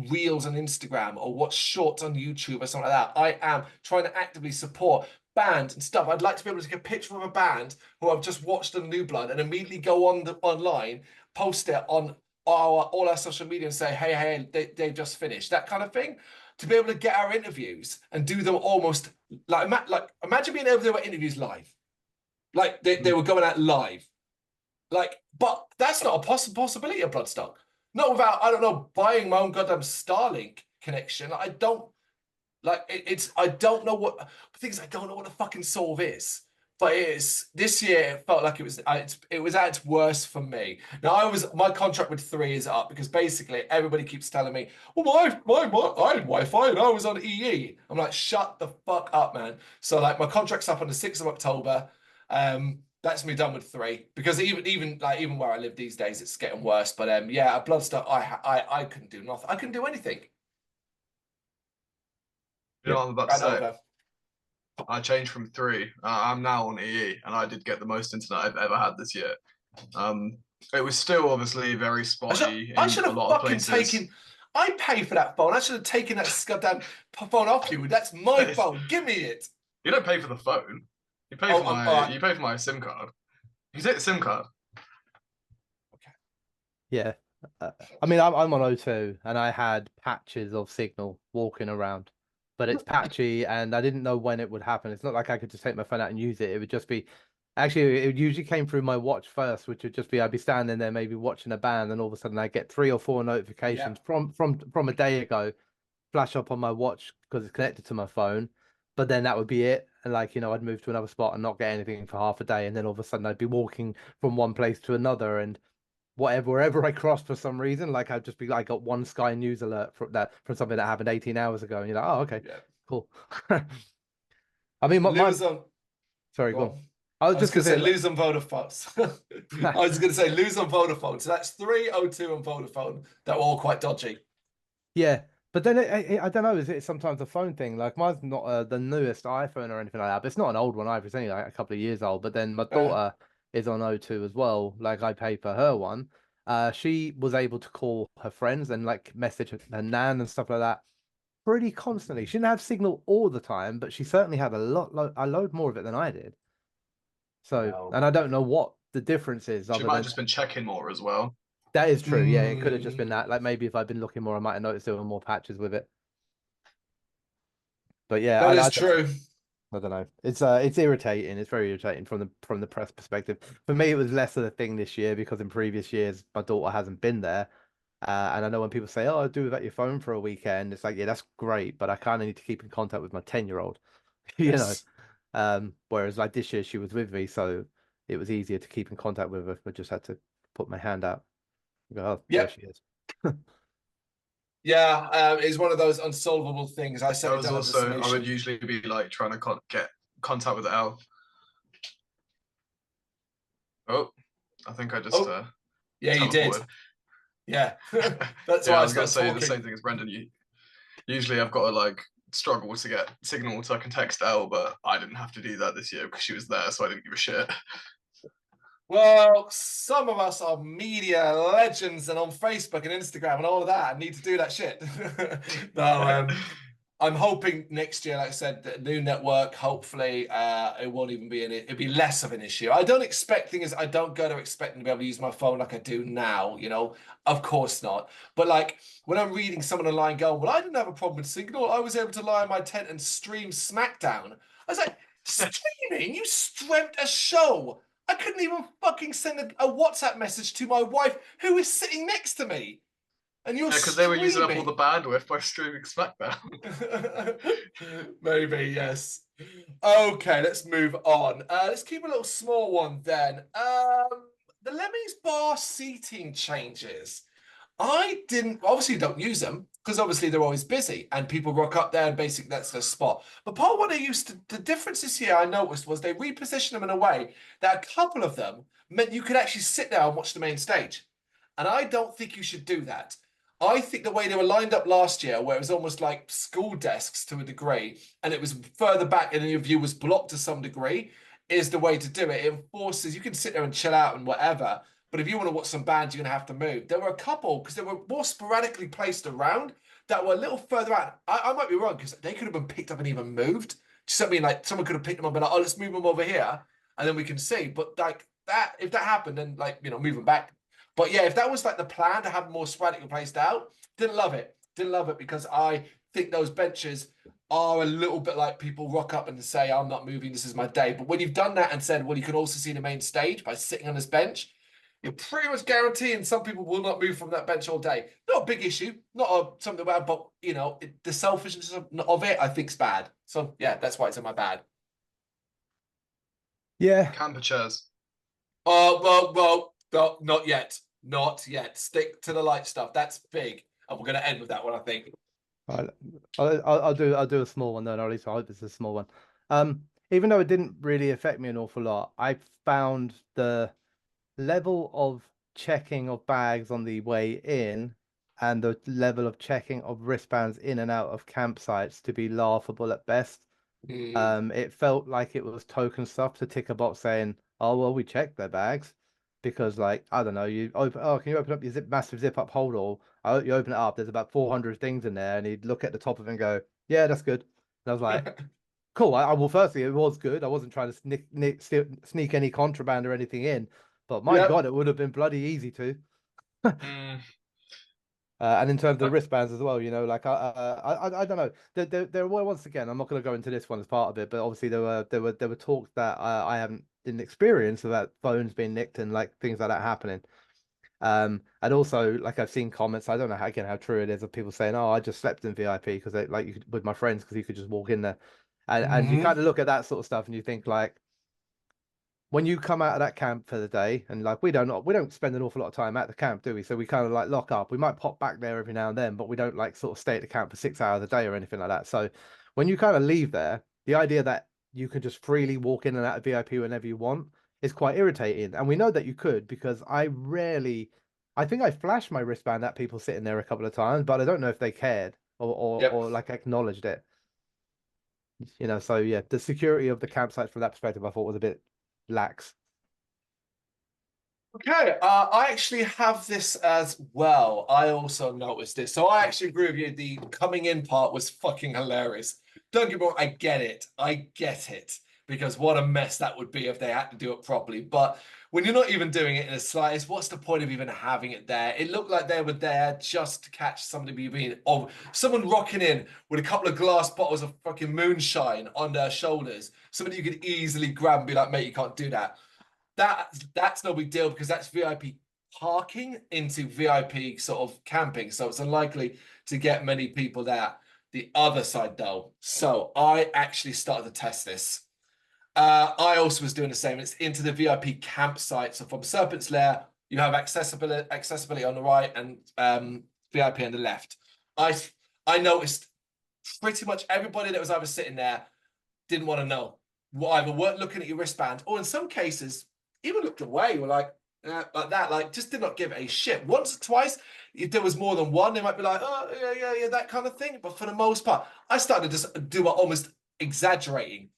[SPEAKER 1] reels on Instagram or watch shorts on YouTube or something like that. I am trying to actively support bands and stuff. I'd like to be able to take a picture of a band who I've just watched on New Blood and immediately go on online, post it on all our social media and say, hey, they've just finished. That kind of thing. To be able to get our interviews and do them almost like imagine being able to do our interviews live. Like they were going out live. Like, but that's not a possibility of Bloodstock. Not without, I don't know, buying my own goddamn Starlink connection. I don't like I don't know what the thing is. I don't know what the fucking solve is. But it is this year. It felt like it was at its worst for me. Now my contract with 3 is up because basically everybody keeps telling me, well, I had Wi-Fi and I was on EE. I'm like, shut the fuck up, man. So like my contract's up on the 6th of October. That's me done with 3 because even where I live these days, it's getting worse. But yeah, at Bloodstock, I couldn't do nothing. I couldn't do anything.
[SPEAKER 3] You know what I'm about to say? I changed from 3. I'm now on EE, and I did get the most internet I've ever had this year. It was still obviously very spotty
[SPEAKER 1] I should have
[SPEAKER 3] in a lot of
[SPEAKER 1] fucking
[SPEAKER 3] places.
[SPEAKER 1] taken. I pay for that phone. I should have taken that goddamn phone off you. That's my phone. Give me it.
[SPEAKER 3] You don't pay for the phone. You pay for my. You pay for my SIM card. You take the SIM card.
[SPEAKER 2] Okay. Yeah. I mean, I'm on O2, and I had patches of signal walking around, but it's patchy, and I didn't know when it would happen. It's not like I could just take my phone out and use it. It would just be, actually, it usually came through my watch first, which would just be I'd be standing there maybe watching a band, and all of a sudden I get 3 or 4 notifications from a day ago, flash up on my watch because it's connected to my phone. But then that would be it. And like, I'd move to another spot and not get anything for half a day. And then all of a sudden I'd be walking from one place to another and wherever I crossed for some reason, like I'd just be like, I got one Sky News alert from something that happened 18 hours ago. And you're like, oh, okay, cool. I mean, sorry, go on.
[SPEAKER 1] I was just going to say lose on Vodafone. I was going to say lose on Vodafone. So that's 3, O2 and Vodafone. That were all quite dodgy.
[SPEAKER 2] Yeah. But then I don't know. Is it sometimes a phone thing? Like mine's not the newest iPhone or anything like that. But it's not an old one either. It's only like a couple of years old. But then my daughter is on O2 as well. Like I pay for her one. She was able to call her friends and like message her nan and stuff like that pretty constantly. She didn't have signal all the time, but she certainly had a load more of it than I did. So, and I don't know what the difference is.
[SPEAKER 3] She might have just been checking more as well.
[SPEAKER 2] That is true. Yeah, it could have just been that. Like maybe if I'd been looking more, I might have noticed there were more patches with it. But yeah,
[SPEAKER 1] that is true.
[SPEAKER 2] I don't know. It's irritating. It's very irritating from the press perspective. For me, it was less of a thing this year because in previous years my daughter hasn't been there. And I know when people say, "Oh, I'll do without your phone for a weekend," it's like, yeah, that's great, but I kind of need to keep in contact with my 10-year-old. Whereas like this year she was with me, so it was easier to keep in contact with her. I just had to put my hand out. Oh,
[SPEAKER 1] Yeah.
[SPEAKER 2] there she is.
[SPEAKER 1] Yeah, it's one of those unsolvable things. I said
[SPEAKER 3] I was also, I would usually be like trying to get contact with L. Oh, I think I just
[SPEAKER 1] yeah, you did.
[SPEAKER 3] teleported.
[SPEAKER 1] Yeah, that's
[SPEAKER 3] Yeah,
[SPEAKER 1] why
[SPEAKER 3] I was gonna say
[SPEAKER 1] talking.
[SPEAKER 3] the same thing as Brendan. Usually I've got to like struggle to get signal so I can text Elle, but I didn't have to do that this year because she was there, so I didn't give a shit.
[SPEAKER 1] Well, some of us are media legends and on Facebook and Instagram and all of that and need to do that shit. No, I'm hoping next year, like I said, the new network, hopefully it won't even be it'll be less of an issue. I don't expect things, I don't go to expecting to be able to use my phone like I do now, you know, of course not. But like when I'm reading someone online going, well, I didn't have a problem with signal. I was able to lie in my tent and stream SmackDown. I was like, streaming? You streamed a show. I couldn't even fucking send a WhatsApp message to my wife who is sitting next to me. And you're
[SPEAKER 3] because they were using up all the bandwidth by streaming SmackDown.
[SPEAKER 1] Maybe, yes. Okay, let's move on. Let's keep a little small one then. The Lemmy's bar seating changes. I obviously don't use them because obviously they're always busy and people rock up there and basically that's their spot. But part of what they used to, the difference this year I noticed was they repositioned them in a way that a couple of them meant you could actually sit there and watch the main stage. And I don't think you should do that. I think the way they were lined up last year, where it was almost like school desks to a degree, and it was further back and your view was blocked to some degree, is the way to do it. It forces, you can sit there and chill out and whatever, but if you want to watch some bands, you're going to have to move. There were a couple, because they were more sporadically placed around, that were a little further out. I might be wrong, because they could have been picked up and even moved. Just I mean, like, someone could have picked them up and been like, oh, let's move them over here, and then we can see. But, like, that, if that happened, then, like, you know, move them back. But, yeah, if that was, like, the plan to have them more sporadically placed out, didn't love it. Didn't love it, because I think those benches are a little bit like people rock up and say, I'm not moving, this is my day. But when you've done that and said, well, you can also see the main stage by sitting on this bench, you're pretty much guaranteeing some people will not move from that bench all day. Not a big issue, not something bad, but you know, the selfishness of it, I think, is bad. So yeah, that's why it's in my bad.
[SPEAKER 2] Yeah.
[SPEAKER 3] Camper chairs.
[SPEAKER 1] Well, not yet. Not yet. Stick to the light stuff. That's big. And we're going to end with that one, I think.
[SPEAKER 2] I'll do a small one then, or at least I hope it's a small one. Even though it didn't really affect me an awful lot, I found the level of checking of bags on the way in and the level of checking of wristbands in and out of campsites to be laughable at best. It felt like it was token stuff to tick a box saying, oh, well, we checked their bags. Because, like, I don't know, you open, oh, can you open up your massive zip up hold all? You open it up, there's about 400 things in there, and he'd look at the top of it and go, yeah, that's good. And I was like, cool. Well, firstly, it was good. I wasn't trying to sneak any contraband or anything in, but my God, it would have been bloody easy to. And in terms of the wristbands as well, you know, like I don't know. There were, once again, I'm not going to go into this one as part of it, but obviously there were talks that I didn't experience about phones being nicked and like things like that happening. And also, like, I've seen comments. I don't know how true it is of people saying, "Oh, I just slept in VIP because with my friends because you could just walk in there," and you kind of look at that sort of stuff and you think like, when you come out of that camp for the day, and like we don't spend an awful lot of time at the camp, do we? So we kind of like lock up. We might pop back there every now and then, but we don't like sort of stay at the camp for 6 hours a day or anything like that. So when you kind of leave there, the idea that you can just freely walk in and out of VIP whenever you want is quite irritating. And we know that you could, because I think I flashed my wristband at people sitting there a couple of times, but I don't know if they cared or like acknowledged it. You know, so yeah, the security of the campsite from that perspective, I thought was a bit lax.
[SPEAKER 1] Okay, I actually have this as well. I also noticed this. So I actually agree with you. The coming in part was fucking hilarious. Don't get me wrong, I get it. I get it. Because what a mess that would be if they had to do it properly. But when you're not even doing it in the slightest, what's the point of even having it there? It looked like they were there just to catch somebody someone rocking in with a couple of glass bottles of fucking moonshine on their shoulders. Somebody you could easily grab and be like, mate, you can't do that. That's no big deal, because that's VIP parking into VIP sort of camping. So it's unlikely to get many people there. The other side though. So I actually started to test this. I also was doing the same. It's into the VIP campsite. So from Serpent's Lair You have accessibility on the right and VIP on the left. I noticed pretty much everybody that was either sitting there didn't want to know. Either weren't looking at your wristband, or in some cases even looked away. Were like that, like just did not give a shit. Once or twice, if there was more than one, they might be like, oh yeah, that kind of thing. But for the most part, I started to just do almost exaggerating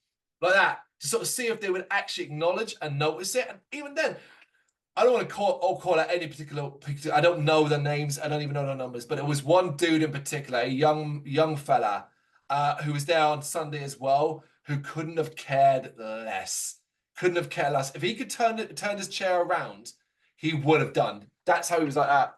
[SPEAKER 1] like that to sort of see if they would actually acknowledge and notice it. And even then, I don't want to call out any particular. I don't know the names. I don't even know the numbers. But it was one dude in particular, a young fella, who was there on Sunday as well, who couldn't have cared less. Couldn't have cared less. If he could turn his chair around, he would have done. That's how he was like that.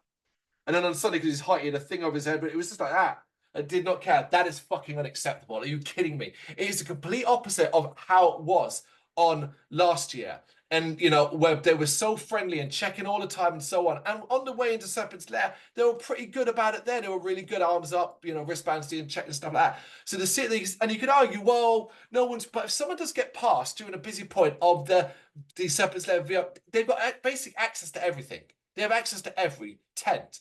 [SPEAKER 1] And then on Sunday, because he's height, he had a thing over his head, but it was just like that. I did not care. That is fucking unacceptable. Are you kidding me? It is the complete opposite of how it was on last year. And, you know, where they were so friendly and checking all the time and so on. And on the way into Serpent's Lair, they were pretty good about it there. They were really good, arms up, you know, wristbands and checking stuff like that. So the city, and you could argue, well, no one's, but if someone does get past during a busy point of the Serpent's Lair VIP, they've got basic access to everything. They have access to every tent.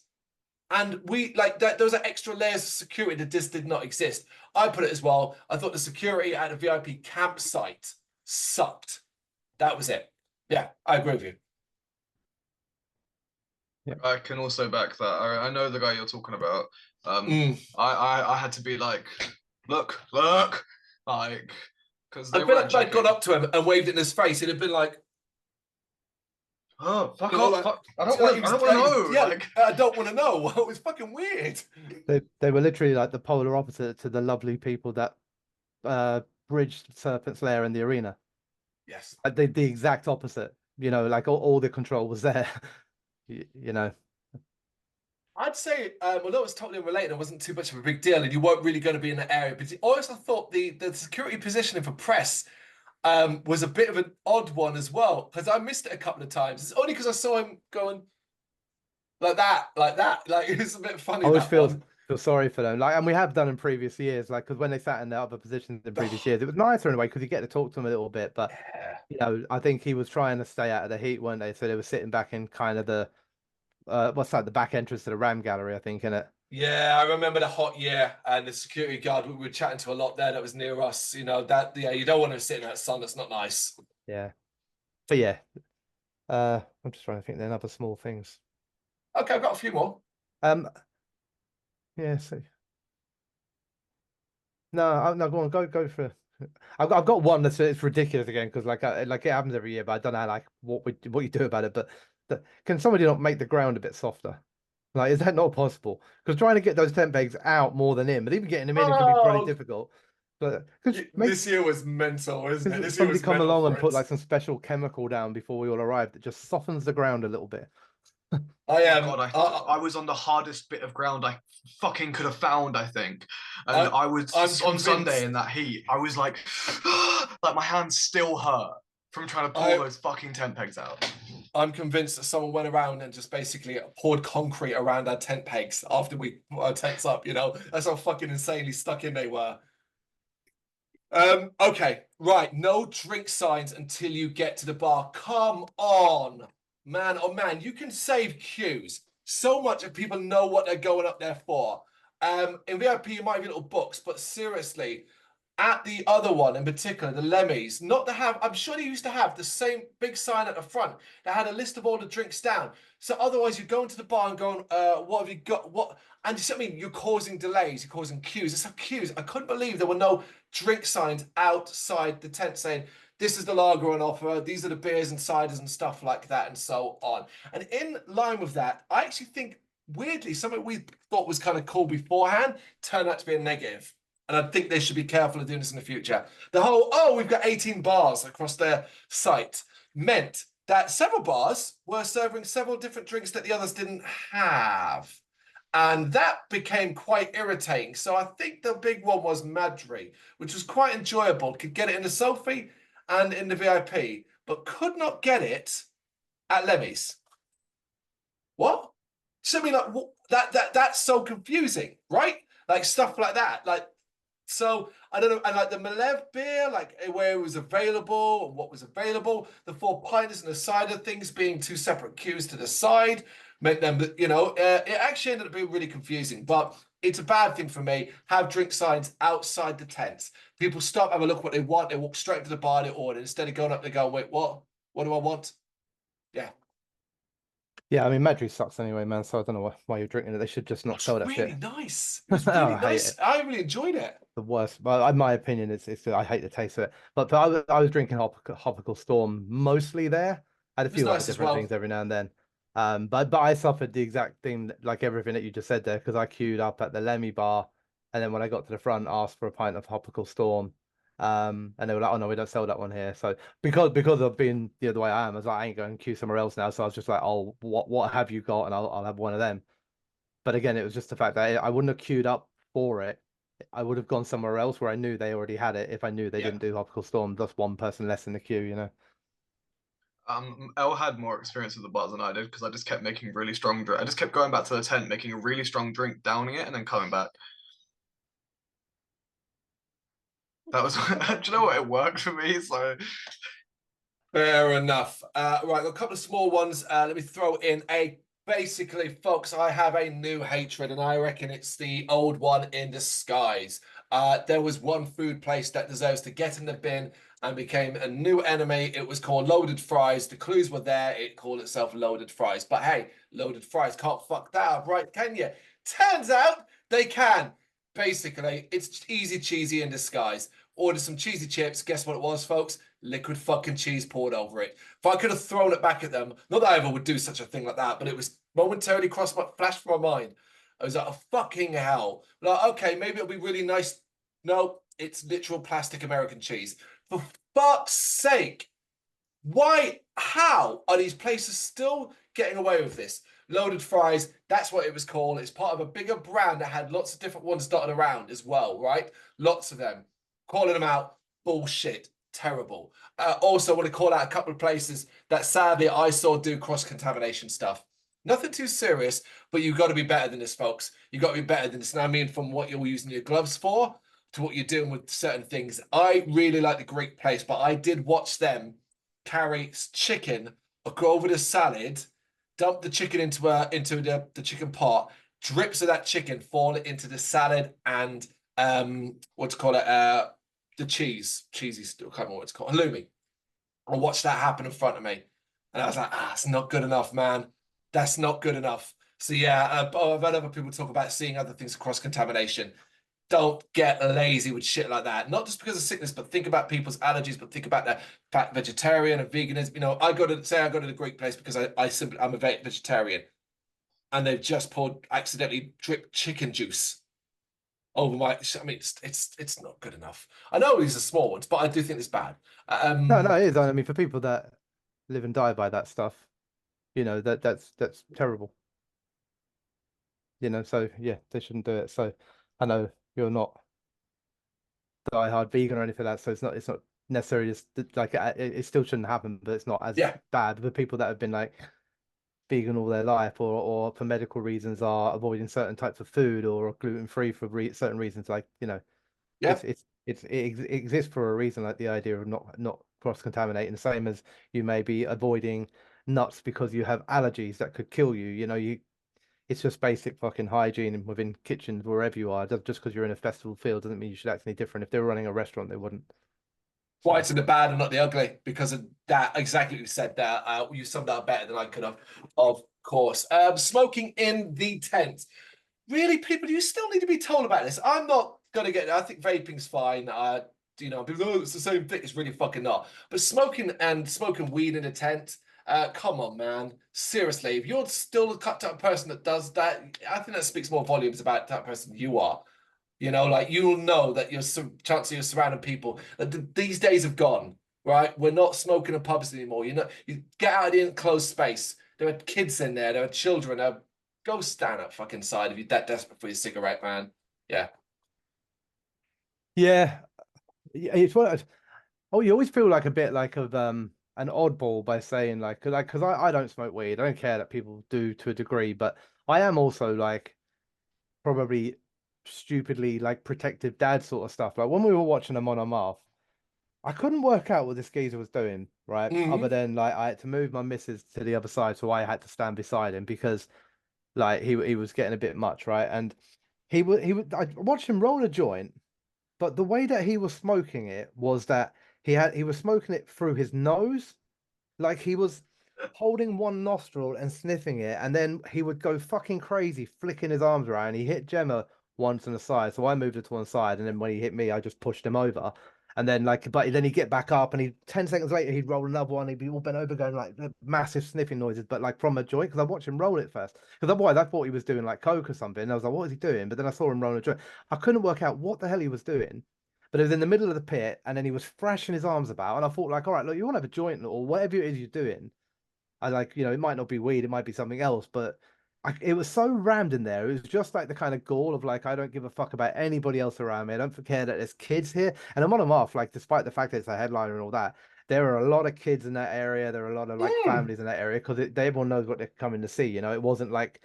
[SPEAKER 1] And we, like, those are extra layers of security that just did not exist. I put it as well. I thought the security at a VIP campsite sucked. That was it. Yeah, I agree with you.
[SPEAKER 3] Yeah. I can also back that. I know the guy you're talking about. I had to be like, look, like, because
[SPEAKER 1] I feel like if I'd gone up to him and waved it in his face, he'd have been like,
[SPEAKER 3] oh, fuck off.
[SPEAKER 1] Like,
[SPEAKER 3] fuck. I don't want to know.
[SPEAKER 1] Yeah,
[SPEAKER 3] like,
[SPEAKER 1] I don't want to know. It was fucking weird.
[SPEAKER 2] They were literally like the polar opposite to the lovely people that bridged Serpent's Lair in the arena.
[SPEAKER 1] Yes.
[SPEAKER 2] The exact opposite. You know, like all the control was there. you know.
[SPEAKER 1] I'd say, although it was totally unrelated, it wasn't too much of a big deal, and you weren't really going to be in that area. But I also thought the security positioning for press was a bit of an odd one as well, because I missed it a couple of times. It's only because I saw him going like that. Like it's a bit funny.
[SPEAKER 2] I always feel sorry for them. Like, and we have done in previous years, like, because when they sat in their other positions in previous years, it was nicer in a way because you get to talk to them a little bit. But you know, I think he was trying to stay out of the heat, weren't they? So they were sitting back in kind of the what's that, the back entrance to the Ram Gallery, I think, in it.
[SPEAKER 1] Yeah, I remember the hot year and the security guard we were chatting to a lot there that was near us. You know, that, yeah, you don't want to sit in that sun. That's not nice.
[SPEAKER 2] Yeah. But yeah, I'm just trying to think. There are other small things.
[SPEAKER 1] Okay, I've got a few more.
[SPEAKER 2] Yeah. So no, go on, go for. I've got one that's it's ridiculous again because like it happens every year, but I don't know like what you do about it. But can somebody not make the ground a bit softer? Like, is that not possible? Because trying to get those tent pegs out more than in, but even getting them in, it can be pretty difficult. But
[SPEAKER 1] this year was mental, isn't it? This
[SPEAKER 2] somebody
[SPEAKER 1] year was
[SPEAKER 2] come along and put
[SPEAKER 1] it.
[SPEAKER 2] like some special chemical down before we all arrived that just softens the ground a little bit.
[SPEAKER 3] I was on the hardest bit of ground I fucking could have found, I think. And I was on Sunday in that heat. I was like my hands still hurt from trying to pull those fucking tent pegs out.
[SPEAKER 1] I'm convinced that someone went around and just basically poured concrete around our tent pegs after we put our tents up, you know? That's how fucking insanely stuck in they were. Okay, right. No drink signs until you get to the bar. Come on, man. Oh, man, you can save queues. So much of people know what they're going up there for. In VIP, you might have your little books, but seriously, at the other one in particular, the Lemmy's, not to have, I'm sure they used to have the same big sign at the front that had a list of all the drinks down. So otherwise you go into the bar and go, what have you got? What? And you see what I mean? You're causing delays, you're causing queues. It's like queues. I couldn't believe there were no drink signs outside the tent saying, this is the lager on offer, these are the beers and ciders and stuff like that and so on. And in line with that, I actually think, weirdly, something we thought was kind of cool beforehand turned out to be a negative. And I think they should be careful of doing this in the future. The whole, we've got 18 bars across their site meant that several bars were serving several different drinks that the others didn't have. And that became quite irritating. So I think the big one was Madry, which was quite enjoyable. Could get it in the Sophie and in the VIP, but could not get it at Lemmy's. What? So I mean, like, that's so confusing, right? Like stuff like that. Like, so I don't know. And like the Malev beer, like where it was available and what was available, the 4 pinters and the cider things being 2 separate queues to the side meant them, you know, it actually ended up being really confusing. But it's a bad thing for me. Have drink signs outside the tents. People stop, have a look what they want. They walk straight to the bar, they order. Instead of going up, they go, wait, what? What do I want? Yeah.
[SPEAKER 2] Yeah, I mean, Madrid sucks anyway, man. So I don't know why you're drinking it. They should just not sell that
[SPEAKER 1] really
[SPEAKER 2] shit.
[SPEAKER 1] Nice. It was really nice. I really enjoyed it.
[SPEAKER 2] The worst. Well, in my opinion, it's I hate the taste of it. But I was drinking Tropical Storm mostly there. I had a few other
[SPEAKER 1] Nice as
[SPEAKER 2] different
[SPEAKER 1] well.
[SPEAKER 2] things every now and then. But I suffered the exact thing, like everything that you just said there, because I queued up at the Lemmy bar, and then when I got to the front, asked for a pint of Tropical Storm. And they were like, "Oh no, we don't sell that one here." So because of being the other way I am, I was like, "I ain't going to queue somewhere else now." So I was just like, "Oh, what have you got?" And I'll have one of them. But again, it was just the fact that I wouldn't have queued up for it. I would have gone somewhere else where I knew they already had it if I knew they didn't do Tropical Storm. That's one person less in the queue, you know.
[SPEAKER 3] Elle had more experience with the bars than I did because I just kept making really strong drink. I just kept going back to the tent, making a really strong drink, downing it, and then coming back. That was, do you know what? It worked for me. So
[SPEAKER 1] fair enough. Right, a couple of small ones. Let me throw in basically, folks, I have a new hatred, and I reckon it's the old one in disguise. There was one food place that deserves to get in the bin and became a new enemy. It was called Loaded Fries. The clues were there. It called itself Loaded Fries. But hey, Loaded Fries can't fuck that up, right? Can you? Turns out they can. Basically, it's easy cheesy in disguise. Ordered some cheesy chips. Guess what it was, folks? Liquid fucking cheese poured over it. If I could have thrown it back at them, not that I ever would do such a thing like that, but it was momentarily flashed from my mind. I was like, oh, fucking hell. Like, okay, maybe it'll be really nice. No, it's literal plastic American cheese. For fuck's sake. Why? How are these places still getting away with this? Loaded Fries, that's what it was called. It's part of a bigger brand that had lots of different ones dotted around as well, right? Lots of them. Calling them out, bullshit, terrible. Also, I want to call out a couple of places that sadly I saw do cross-contamination stuff. Nothing too serious, but you've got to be better than this, folks. You've got to be better than this. And I mean, from what you're using your gloves for to what you're doing with certain things. I really like the Greek place, but I did watch them carry chicken, go over the salad, dump the chicken into the chicken pot, drips of that chicken fall into the salad and what's call it the cheesy still can't remember what it's called, halloumi. I watched that happen in front of me, and I was like, it's not good enough, man. That's not good enough. So yeah, I've had other people talk about seeing other things across contamination. Don't get lazy with shit like that. Not just because of sickness, but think about people's allergies, but think about the fat vegetarian and veganism. You know, I go to the Greek place because I'm a vegetarian, and they've just poured accidentally dripped chicken juice over my. I mean, it's not good enough. I know these are small ones, but I do think it's bad.
[SPEAKER 2] No, it is. I mean, for people that live and die by that stuff, you know, that's terrible. You know, so yeah, they shouldn't do it. So I know you're not die-hard vegan or anything like that, so it's not necessarily just like it still shouldn't happen, but it's not as bad. The people that have been like vegan all their life or for medical reasons are avoiding certain types of food or gluten-free for certain reasons, like, you know, it exists for a reason, like the idea of not cross-contaminating, the same as you may be avoiding nuts because you have allergies that could kill you. You know, it's just basic fucking hygiene within kitchens wherever you are. Just because you're in a festival field doesn't mean you should act any different. If they were running a restaurant, they wouldn't.
[SPEAKER 1] Whites are the bad and not the ugly, because of that. Exactly what you said there. You summed that up better than I could have, of course. Smoking in the tent. Really, people, you still need to be told about this. I'm not going to get it. I think vaping's fine. You know, people, oh, it's the same thing. It's really fucking not. But smoking weed in a tent, come on, man. Seriously, if you're still the type of person that does that, I think that speaks more volumes about that person you are. You know, like, you'll know that your chance of your surrounding people, these days have gone, right? We're not smoking in pubs anymore. You know, you get out of the enclosed space. There are kids in there. There are children. Go stand up fucking side if you're that desperate for your cigarette, man. Yeah.
[SPEAKER 2] Yeah. It's what. Oh, you always feel like a bit like of an oddball by saying because I don't smoke weed. I don't care that people do to a degree, but I am also like probably stupidly like protective dad sort of stuff. Like when we were watching them on a Marth, I couldn't work out what this geezer was doing, right? Other than like I had to move my missus to the other side, so I had to stand beside him because like he was getting a bit much, right? And he would I watched him roll a joint, but the way that he was smoking it was that he was smoking it through his nose, like he was holding one nostril and sniffing it, and then he would go fucking crazy, flicking his arms around. He hit Gemma once on the side, so I moved her to one side, and then when he hit me, I just pushed him over. And then but then he'd get back up, and he 10 seconds later he'd roll another one. He'd be all bent over, going like massive sniffing noises, but like from a joint. Because I watched him roll it first, because otherwise I thought he was doing like coke or something. And I was like, what is he doing? But then I saw him roll a joint. I couldn't work out what the hell he was doing. But it was in the middle of the pit, and then he was thrashing his arms about, and I thought, like, all right, look, you want to have a joint or whatever it is you're doing. I like, it might not be weed, it might be something else, but it was so rammed in there. It was just like the kind of gall of like, I don't give a fuck about anybody else around me. I don't care that there's kids here. And I'm on them off, like, despite the fact that it's a headliner and all that, there are a lot of kids in that area. There are a lot of like families in that area because everyone knows what they're coming to see. It wasn't like,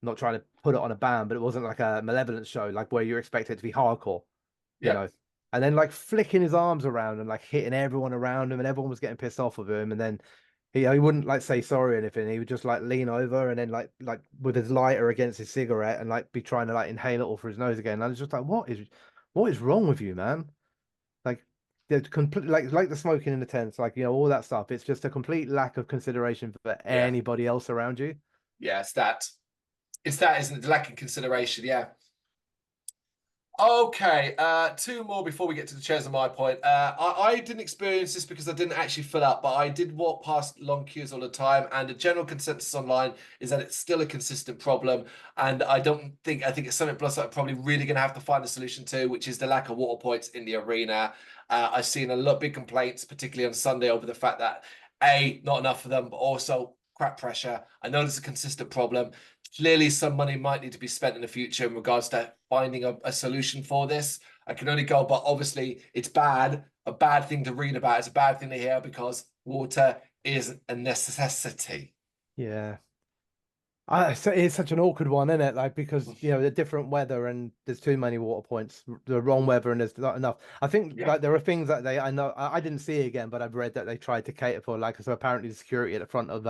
[SPEAKER 2] I'm not trying to put it on a band, but it wasn't like a malevolent show, like where you expect it to be hardcore, you know. And then like flicking his arms around and like hitting everyone around him, and everyone was getting pissed off with him. And then he wouldn't like say sorry or anything. He would just like lean over and then like with his lighter against his cigarette and like be trying to like inhale it all through his nose again. And I was just like, what is wrong with you, man? Like there's complete like the smoking in the tents, like all that stuff. It's just a complete lack of consideration for anybody else around you.
[SPEAKER 1] Yeah, it's that, isn't it? The lack of consideration. Yeah. Okay, two more before we get to the chairs. On my point, I didn't experience this because I didn't actually fill up, but I did walk past long queues all the time, and the general consensus online is that it's still a consistent problem, and I think it's something Bloodstock are probably really going to have to find a solution to, which is the lack of water points in the arena. I've seen a lot of big complaints, particularly on Sunday, over the fact that not enough of them, but also crap pressure. I know it's a consistent problem. Clearly, some money might need to be spent in the future in regards to finding a solution for this. I can only go, but obviously it's bad. A bad thing to read about. It's a bad thing to hear because water is a necessity.
[SPEAKER 2] Yeah. It's such an awkward one, isn't it? Like, because, the different weather and there's too many water points, the wrong weather and there's not enough. I think like there are things that I know, I didn't see it again, but I've read that they tried to cater for, like, so apparently the security at the front of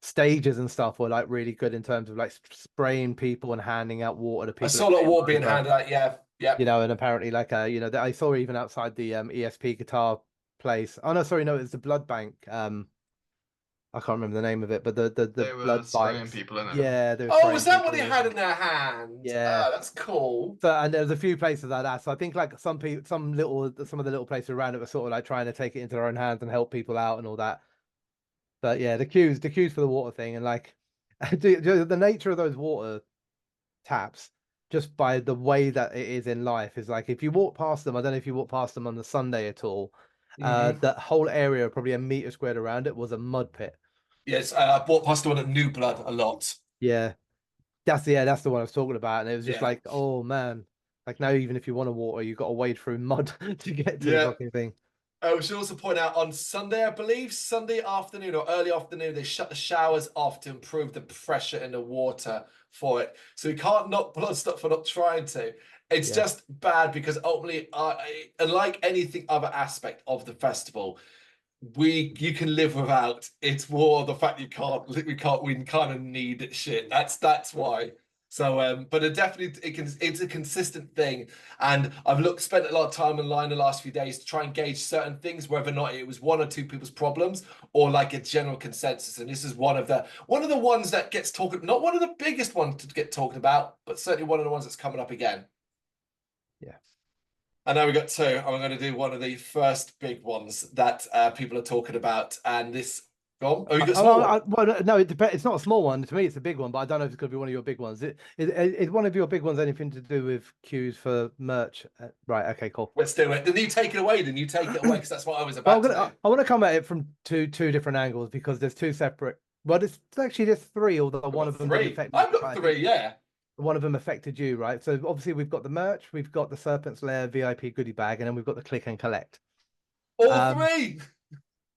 [SPEAKER 2] stages and stuff were like really good in terms of like spraying people and handing out water to people.
[SPEAKER 1] I saw a lot of water being handed out. Yeah.
[SPEAKER 2] And apparently like I saw even outside the ESP guitar place. Oh no, sorry, no, it's the blood bank. I can't remember the name of it, but the
[SPEAKER 3] they were
[SPEAKER 2] blood
[SPEAKER 3] spraying
[SPEAKER 2] bikes.
[SPEAKER 3] people in it.
[SPEAKER 2] Yeah.
[SPEAKER 1] Was that what they had in their hands?
[SPEAKER 2] Yeah.
[SPEAKER 1] Oh, that's cool.
[SPEAKER 2] So, and there's a few places like that. So I think like some of the little places around it were sort of like trying to take it into their own hands and help people out and all that. But yeah, the queues for the water thing, and like the nature of those water taps, just by the way that it is in life, is like if you walk past them, I don't know if you walk past them on the Sunday at all, that whole area, probably a meter squared around it, was a mud pit.
[SPEAKER 1] Yes, I walked past the one at New Blood a lot.
[SPEAKER 2] Yeah, that's the one I was talking about, and it was just like, oh man, like now even if you want to water, you've got to wade through mud to get to the fucking thing.
[SPEAKER 1] We should also point out on Sunday, I believe, Sunday afternoon or early afternoon, they shut the showers off to improve the pressure in the water for it. So we can't knock Bloodstock for not trying to. It's just bad because ultimately, unlike anything other aspect of the festival, you can live without. It's more the fact we kind of need shit. That's why. So, but it's a consistent thing, and I've spent a lot of time online the last few days to try and gauge certain things, whether or not it was one or two people's problems or like a general consensus. And this is one of the ones that gets talked, not one of the biggest ones to get talked about, but certainly one of the ones that's coming up again.
[SPEAKER 2] Yeah.
[SPEAKER 1] I know we got two. I'm going to do one of the first big ones that people are talking about, and this. Oh, you got a small one?
[SPEAKER 2] Well, no, it depends. It's not a small one. To me, it's a big one, but I don't know if it's going to be one of your big ones. Is one of your big ones anything to do with queues for merch? Right. Okay. Cool.
[SPEAKER 1] Let's do it. Then you take it away. Because that's what I was about to do.
[SPEAKER 2] I want to come at it from two different angles because there's two separate. Well, there's three, although one of them
[SPEAKER 1] I've got three. Yeah.
[SPEAKER 2] One of them affected you, right? So obviously we've got the merch, we've got the Serpent's Lair VIP goodie bag, and then we've got the click and collect.
[SPEAKER 1] All three.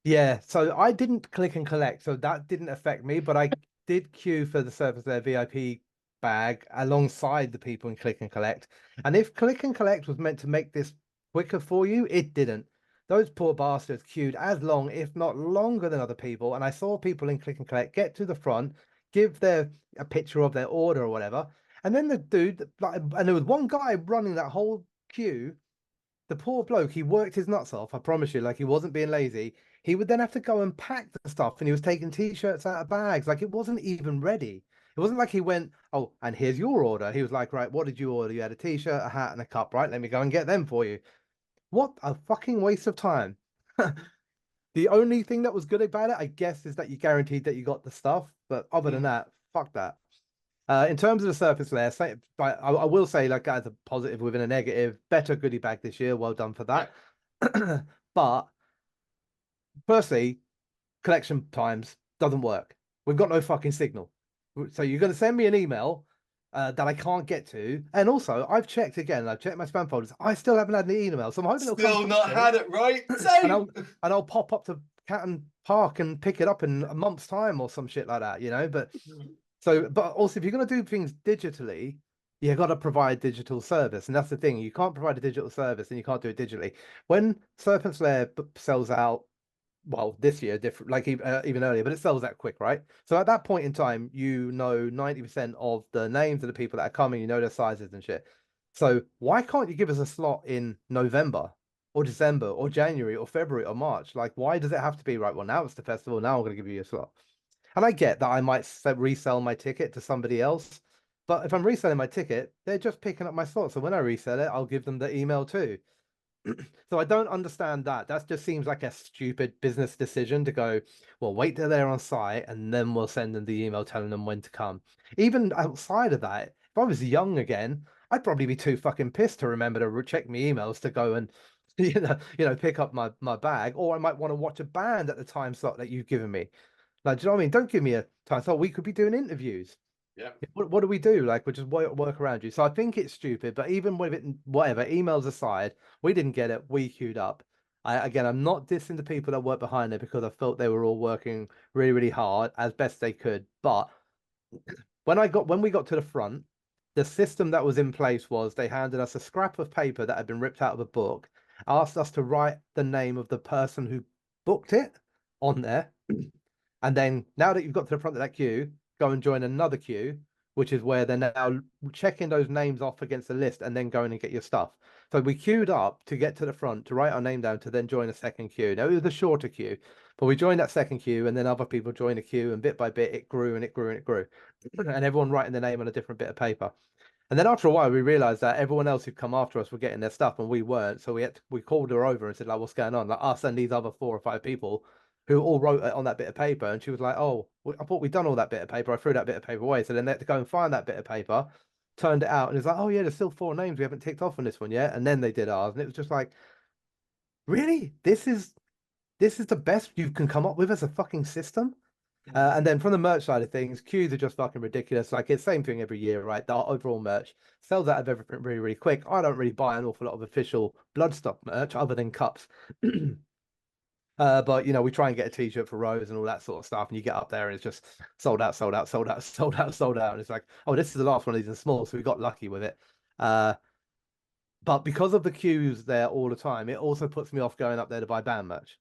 [SPEAKER 2] Yeah, so I didn't click and collect, so that didn't affect me, but I did queue for the Serpent's Lair VIP bag alongside the people in Click and Collect. And if Click and Collect was meant to make this quicker for you, it didn't. Those poor bastards queued as long, if not longer, than other people. And I saw people in Click and Collect get to the front, give a picture of their order or whatever. And then the dude, and there was one guy running that whole queue. The poor bloke, he worked his nuts off, I promise you, like he wasn't being lazy. He would then have to go and pack the stuff, and he was taking t-shirts out of bags. Like it wasn't even ready. It wasn't like he went, oh, and here's your order. He was like, right, what did you order? You had a t-shirt, a hat, and a cup, right? Let me go and get them for you. What a fucking waste of time. The only thing that was good about it, I guess, is that you guaranteed that you got the stuff. But other than that, fuck that. In terms of the surface layer, I will say, like, as a positive within a negative, better goodie bag this year. Well done for that. Yeah. But firstly, collection times doesn't work. We've got no fucking signal. So you're going to send me an email that I can't get to. And also, I've checked again. I've checked my spam folders. I still haven't had any email. So I'm hoping it'll come
[SPEAKER 1] Still not had it, right?
[SPEAKER 2] And I'll pop up to Catton Park and pick it up in a month's time or some shit like that, you know? But also, if you're going to do things digitally, you got to provide digital service. And that's the thing. You can't provide a digital service and you can't do it digitally. When Serpent's Lair sells out, well, this year, different, like even earlier, but it sells out quick, right? So at that point in time, you know 90% of the names of the people that are coming, you know their sizes and shit. So why can't you give us a slot in November or December or January or February or March? Like, why does it have to be, right, well, now it's the festival, now I'm going to give you a slot. And I get that I might resell my ticket to somebody else, but if I'm reselling my ticket, they're just picking up my slot. So when I resell it, I'll give them the email too. So I don't understand that. That just seems like a stupid business decision to go, well, wait till they're on site and then we'll send them the email telling them when to come. Even outside of that, if I was young again, I'd probably be too fucking pissed to remember to check my emails to go and pick up my bag, or I might want to watch a band at the time slot that you've given me. Like, do you know what I mean? Don't give me a time slot. We could be doing interviews.
[SPEAKER 1] Yeah.
[SPEAKER 2] What do we do? Like, we just work around you. So I think it's stupid, but even with it, whatever, emails aside, we didn't get it. We queued up. I'm not dissing the people that work behind it because I felt they were all working really, really hard as best they could. But when we got to the front, the system that was in place was they handed us a scrap of paper that had been ripped out of a book, asked us to write the name of the person who booked it on there. And then now that you've got to the front of that queue, go and join another queue, which is where they're now checking those names off against the list and then going and get your stuff. So we queued up to get to the front to write our name down to then join a second queue. Now it was a shorter queue, but we joined that second queue and then other people joined the queue, and bit by bit it grew and it grew and it grew. And everyone writing their name on a different bit of paper. And then after a while, we realized that everyone else who'd come after us were getting their stuff and we weren't. So we called her over and said, like, what's going on? Like, us and these other 4 or 5 people who all wrote it on that bit of paper. And she was like, oh, I thought we'd done all that bit of paper. I threw that bit of paper away. So then they had to go and find that bit of paper, turned it out, and it's like, oh yeah, there's still 4 names we haven't ticked off on this one yet. And then they did ours. And it was just like, really? This is the best you can come up with as a fucking system? And then from the merch side of things, queues are just fucking ridiculous. Like, it's the same thing every year, right? The overall merch sells out of everything really, really quick. I don't really buy an awful lot of official Bloodstock merch other than cups. But we try and get a t-shirt for Rose and all that sort of stuff, and you get up there and it's just sold out, sold out, sold out, sold out, sold out. And it's like, oh, this is the last one of these in small, so we got lucky with it. But because of the queues there all the time, it also puts me off going up there to buy band merch.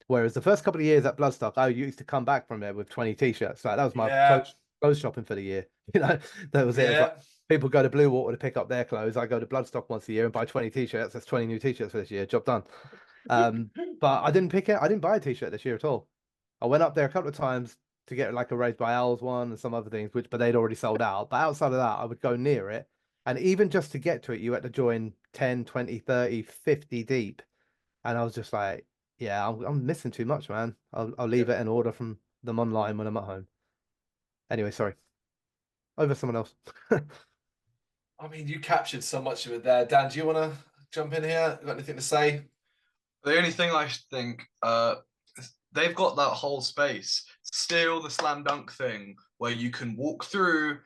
[SPEAKER 2] Whereas the first couple of years at Bloodstock, I used to come back from there with 20 t-shirts. Like, that was my clothes shopping for the year. That was it. Like, people go to Blue Water to pick up their clothes. I go to Bloodstock once a year and buy 20 t-shirts. That's 20 new t-shirts for this year. Job done. But I didn't buy a t-shirt this year at all. I went up there a couple of times to get like a Raised by Owls one and some other things, but they'd already sold out. But outside of that, I would go near it. And even just to get to it, you had to join 10, 20, 30, 50 deep. And I was just like, yeah, I'm missing too much, man. I'll leave it and order from them online when I'm at home. Anyway, sorry. Over someone else.
[SPEAKER 1] I mean, you captured so much of it there. Dan, do you want to jump in here? Got anything to say?
[SPEAKER 3] The only thing I think, they've got that whole space. Still the slam dunk thing where you can walk through,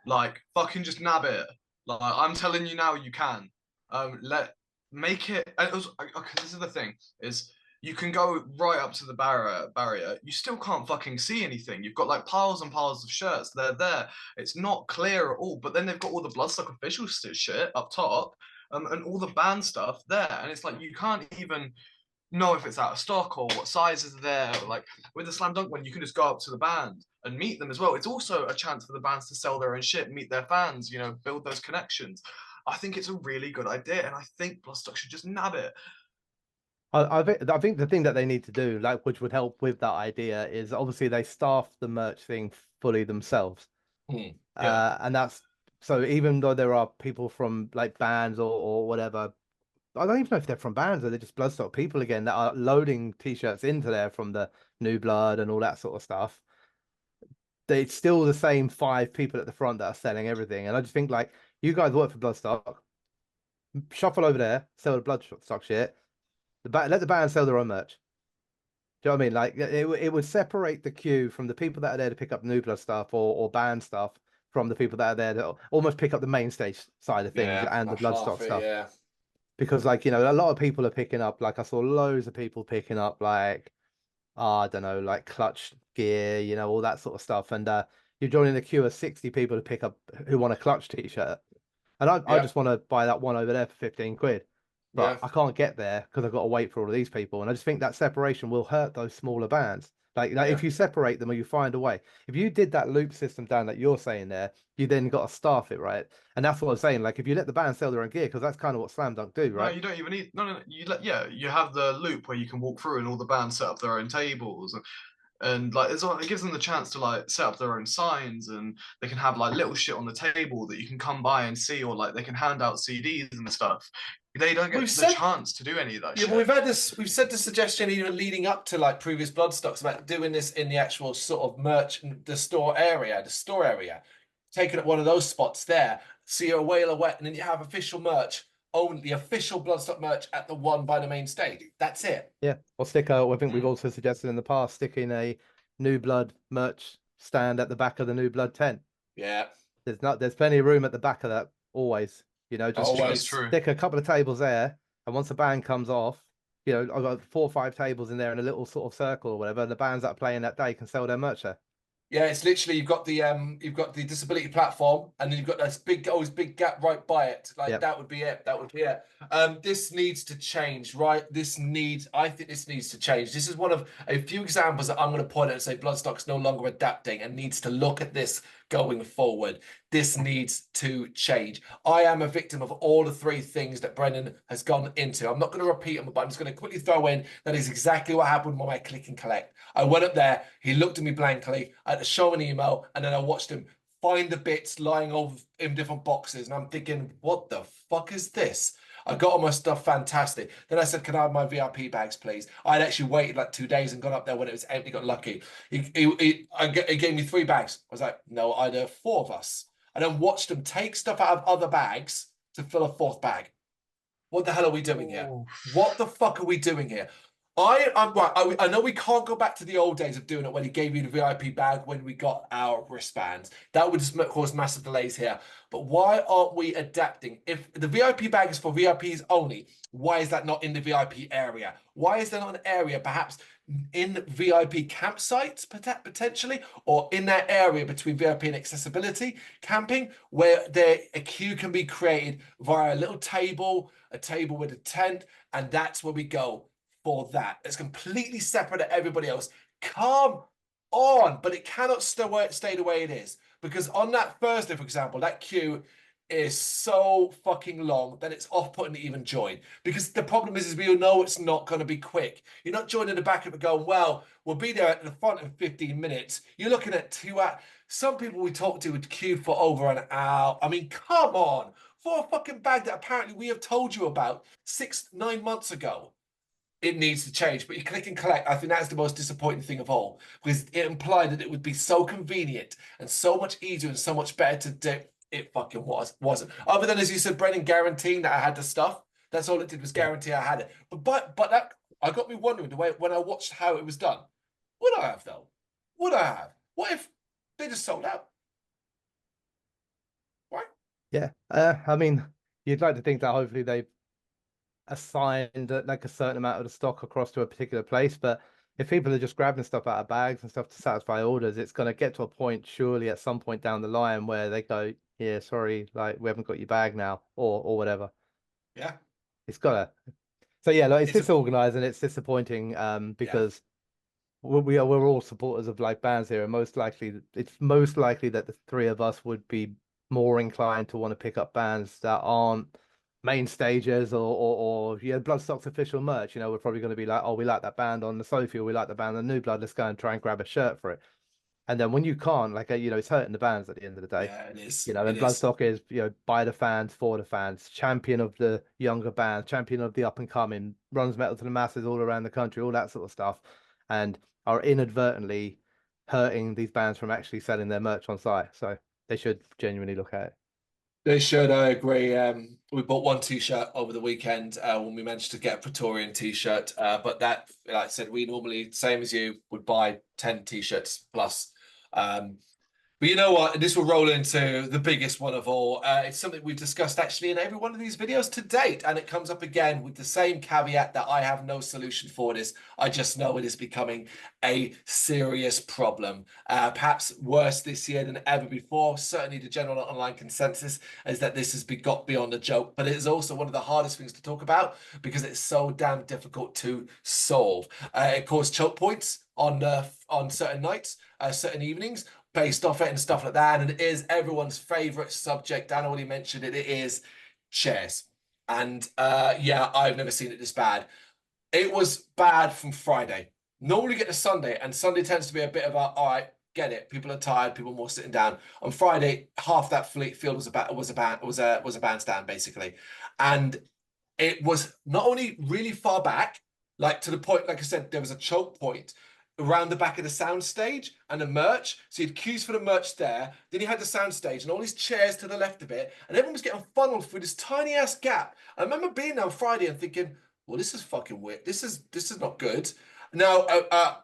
[SPEAKER 3] like, fucking just nab it. Like, I'm telling you now, you can. Make it. And it was, okay, this is the thing, is you can go right up to the barrier. You still can't fucking see anything. You've got like piles and piles of shirts. They're there. It's not clear at all. But then they've got all the Bloodstock official shit up top, and all the band stuff there. And it's like you can't even know if it's out of stock or what sizes are there. Like with the Slam Dunk one, you can just go up to the band and meet them as well. It's also a chance for the bands to sell their own shit, meet their fans, you know, build those connections. I think it's a really good idea, and I think Bloodstock should just nab it.
[SPEAKER 2] I think the thing that they need to do, like, which would help with that idea, is obviously they staff the merch thing fully themselves.
[SPEAKER 1] Yeah.
[SPEAKER 2] And that's so even though there are people from like bands or whatever, I don't even know if they're from bands or they're just Bloodstock people again that are loading t-shirts into there from the New Blood and all that sort of stuff. It's still the same 5 people at the front that are selling everything. And I just think, like, you guys work for Bloodstock, shuffle over there, sell the Bloodstock shit. Let the band sell their own merch. Do you know what I mean? Like, it would separate the queue from the people that are there to pick up New Blood stuff or band stuff from the people that are there to almost pick up the main stage side of things and the Bloodstock stuff.
[SPEAKER 1] Yeah.
[SPEAKER 2] Because, like, you know, a lot of people are picking up, like, I saw loads of people picking up, like, I don't know, like clutch gear, you know, all that sort of stuff. And you're joining the queue of 60 people to pick up who want a clutch t-shirt. And I just want to buy that one over there for 15 quid. But I can't get there because I've got to wait for all of these people. And I just think that separation will hurt those smaller bands. Like if you separate them or you find a way, if you did that loop system down that you're saying there, you then got to staff it, right? And that's what I'm saying. Like if you let the band sell their own gear, because that's kind of what Slam Dunk do, right?
[SPEAKER 3] No, you don't even need. No. You have the loop where you can walk through, and all the bands set up their own tables, and like it gives them the chance to like set up their own signs, and they can have like little shit on the table that you can come by and see, or like they can hand out CDs and stuff. They don't get the chance to do any of that shit.
[SPEAKER 1] But we've said the suggestion even leading up to like previous Bloodstocks about doing this in the actual sort of merch, the store area, taking up one of those spots there. So you're a whale of wet, and then you have official merch, only the official Bloodstock merch at the one by the main stage. That's it.
[SPEAKER 2] Yeah. Or stick I think we've also suggested in the past, sticking a New Blood merch stand at the back of the New Blood tent.
[SPEAKER 1] Yeah.
[SPEAKER 2] There's plenty of room at the back of that, always. You know, just stick a couple of tables there, and once the band comes off, you know, I've got 4 or 5 tables in there in a little sort of circle or whatever, and the bands that are playing that day can sell their merch there.
[SPEAKER 1] Yeah, it's literally you've got the disability platform, and then you've got this big gap right by it. Like that would be it. That would be it. This needs to change, right? I think this needs to change. This is one of a few examples that I'm going to point out and say Bloodstock's no longer adapting and needs to look at this going forward. This needs to change. I am a victim of all the 3 things that Brendan has gone into. I'm not going to repeat them, but I'm just going to quickly throw in that is exactly what happened with my click and collect. I went up there, he looked at me blankly, I had to show an email, and then I watched him find the bits lying over in different boxes, and I'm thinking, what the fuck is this? I got all my stuff fantastic. Then I said, can I have my VIP bags, please? I'd actually waited like 2 days and gone up there when it was empty, got lucky. He gave me 3 bags. I was like, no, either 4 of us. I then watched him take stuff out of other bags to fill a 4th bag. What the hell are we doing here? What the fuck are we doing here? I'm right. I know we can't go back to the old days of doing it when he gave you the VIP bag when we got our wristbands. That would just cause massive delays here. But why aren't we adapting? If the VIP bag is for VIPs only, why is that not in the VIP area? Why is there not an area perhaps in VIP campsites potentially, or in that area between VIP and accessibility camping, where a queue can be created via a little table, a table with a tent, and that's where we go for that. It's completely separate to everybody else. Come on, but it cannot stay the way it is, because on that Thursday, for example, that queue is so fucking long that it's off-putting to even join, because the problem is we all know it's not going to be quick. You're not joining the back of it going, well, we'll be there at the front in 15 minutes. You're looking at 2 hours. Some people we talked to would queue for over an hour. I mean, come on, for a fucking bag that apparently we have told you about 6-9 months ago. It needs to change. But you click and collect, I think that's the most disappointing thing of all, because it implied that it would be so convenient and so much easier and so much better to do. It fucking wasn't. Other than, as you said, Brendan, guaranteeing that I had the stuff. That's all it did, was guarantee I had it. But that I got me wondering the way when I watched how it was done. Would I have though? Would I have? What if they just sold out? Right?
[SPEAKER 2] Yeah. I mean, you'd like to think that hopefully they assigned like a certain amount of the stock across to a particular place. But if people are just grabbing stuff out of bags and stuff to satisfy orders, it's going to get to a point, surely at some point down the line, where they go, yeah, sorry, like we haven't got your bag now, or whatever.
[SPEAKER 1] Yeah,
[SPEAKER 2] it's gotta. So yeah, like it's disorganized and it's disappointing because we're all supporters of like bands here, and it's most likely that the three of us would be more inclined to want to pick up bands that aren't main stages or Bloodstock's official merch. You know, we're probably going to be like, oh, we like that band on the Sophie, or we like the band on New Blood, let's go and try and grab a shirt for it. And then when you can't, like, it's hurting the bands at the end of the day.
[SPEAKER 1] Yeah, it is.
[SPEAKER 2] And Bloodstock is, by the fans, for the fans, champion of the younger bands, champion of the up and coming, runs metal to the masses all around the country, all that sort of stuff, and are inadvertently hurting these bands from actually selling their merch on site. So they should genuinely look at it.
[SPEAKER 1] They should, I agree. We bought one t-shirt over the weekend when we managed to get a Praetorian t-shirt. But that, like I said, we normally, same as you, would buy 10 t-shirts plus. But you know what? This will roll into the biggest one of all. It's something we've discussed actually in every one of these videos to date, and it comes up again with the same caveat that I have no solution for this. I just know it is becoming a serious problem, perhaps worse this year than ever before. Certainly the general online consensus is that this has got beyond a joke, but it is also one of the hardest things to talk about because it's so damn difficult to solve. It caused choke points on certain nights, certain evenings, based off it and stuff like that. And it is everyone's favorite subject. Dan already mentioned it. It is chairs. And yeah, I've never seen it this bad. It was bad from Friday. Normally get to Sunday, and Sunday tends to be a bit of a, all right, get it. People are tired. People are more sitting down. On Friday, half that field was a bandstand basically, and it was not only really far back, like to the point, like I said, there was a choke point around the back of the sound stage and the merch. So you had queues for the merch there. Then you had the sound stage and all these chairs to the left of it. And everyone was getting funneled through this tiny ass gap. I remember being there on Friday and thinking, well, this is fucking weird. This is not good. Now,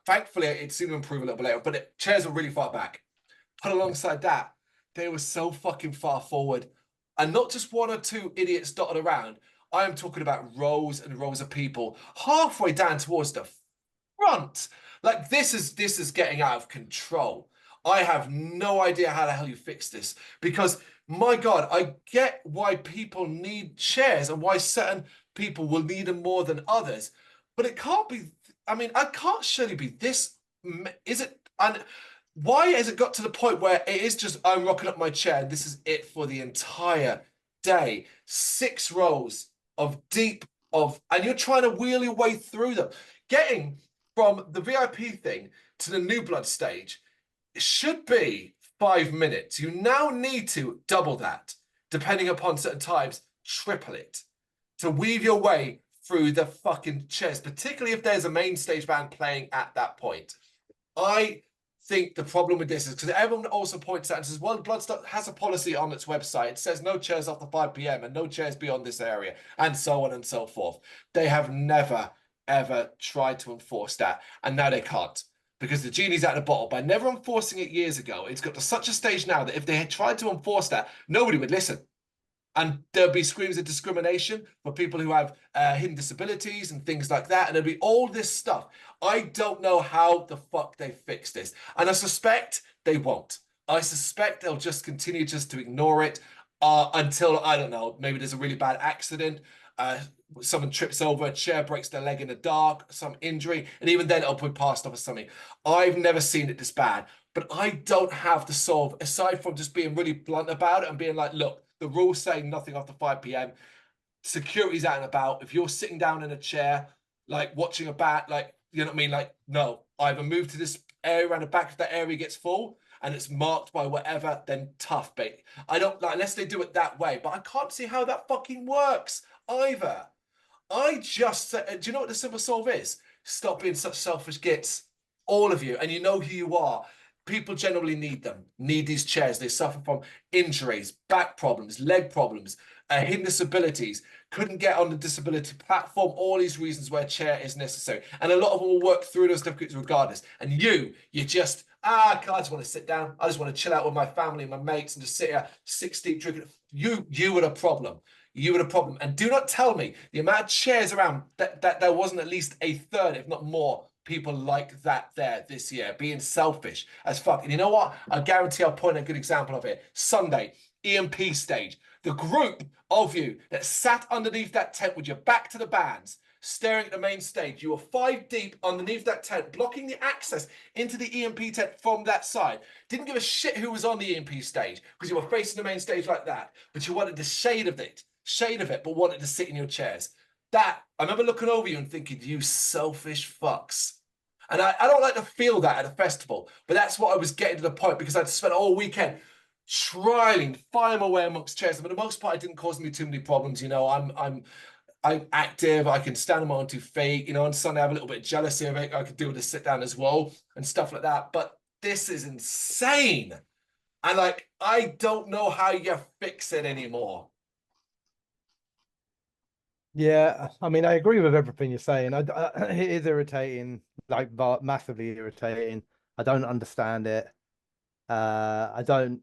[SPEAKER 1] thankfully, it seemed to improve a little bit later, but chairs were really far back. But alongside that, they were so fucking far forward. And not just one or two idiots dotted around. I am talking about rows and rows of people halfway down towards the front. Like this is getting out of control. I have no idea how the hell you fix this, because my God, I get why people need chairs and why certain people will need them more than others, but it can't be. I mean, I can't surely be this. Is it? And why has it got to the point where it is just I'm rocking up my chair and this is it for the entire day? 6 rows of deep and you're trying to wheel your way through them, getting from the VIP thing to the New Blood stage. It should be 5 minutes. You now need to double that, depending upon certain times, triple it, to weave your way through the fucking chairs, particularly if there's a main stage band playing at that point. I think the problem with this is because everyone also points out and says, well, Bloodstock has a policy on its website. It says no chairs after 5 p.m. and no chairs beyond this area, and so on and so forth. They have never ever tried to enforce that, and now they can't because the genie's out of the bottle. By never enforcing it years ago, it's got to such a stage now that if they had tried to enforce that, nobody would listen, and there'll be screams of discrimination for people who have hidden disabilities and things like that, and there'll be all this stuff. I don't know how the fuck they fix this, and I suspect they won't. I suspect they'll just continue just to ignore it until, I don't know, maybe there's a really bad accident, someone trips over, a chair breaks their leg in the dark, some injury, and even then it'll be passed off as something. I've never seen it this bad, but I don't have to solve, aside from just being really blunt about it and being like, look, the rules say nothing after 5 p.m. Security's out and about. If you're sitting down in a chair, like watching a bat, like, you know what I mean? Like, no, either move to this area around the back if that area gets full and it's marked by whatever, then tough, bait. I don't, like, unless they do it that way, but I can't see how that fucking works either. I just do you know what the simple solve is? Stop being such selfish gits, all of you, and you know who you are. People generally need them, need these chairs. They suffer from injuries, back problems, leg problems, hidden disabilities, couldn't get on the disability platform, all these reasons where a chair is necessary. And a lot of them will work through those difficulties regardless. And you just, I just want to sit down. I just want to chill out with my family and my mates and just sit here 6 deep drinking. You are the problem. you were the problem. And do not tell me the amount of chairs around that there wasn't at least a third, if not more, people like that there this year, being selfish as fuck. And you know what? I guarantee I'll point a good example of it. Sunday, EMP stage. The group of you that sat underneath that tent with your back to the bands, staring at the main stage. You were 5 deep underneath that tent, blocking the access into the EMP tent from that side. Didn't give a shit who was on the EMP stage because you were facing the main stage like that. But you wanted the shade of it, but wanted to sit in your chairs. That, I remember looking over you and thinking, you selfish fucks. And I don't like to feel that at a festival, but that's what I was getting to the point because I'd spent all weekend trying, find my way amongst chairs. But for the most part, it didn't cause me too many problems. You know, I'm active. I can stand on my own 2 feet. You know, on Sunday I have a little bit of jealousy of it. I could do with a sit down as well and stuff like that. But this is insane. And like, I don't know how you fix it anymore.
[SPEAKER 2] Yeah, I mean, I agree with everything you're saying. It is irritating, like massively irritating. I don't understand it. I don't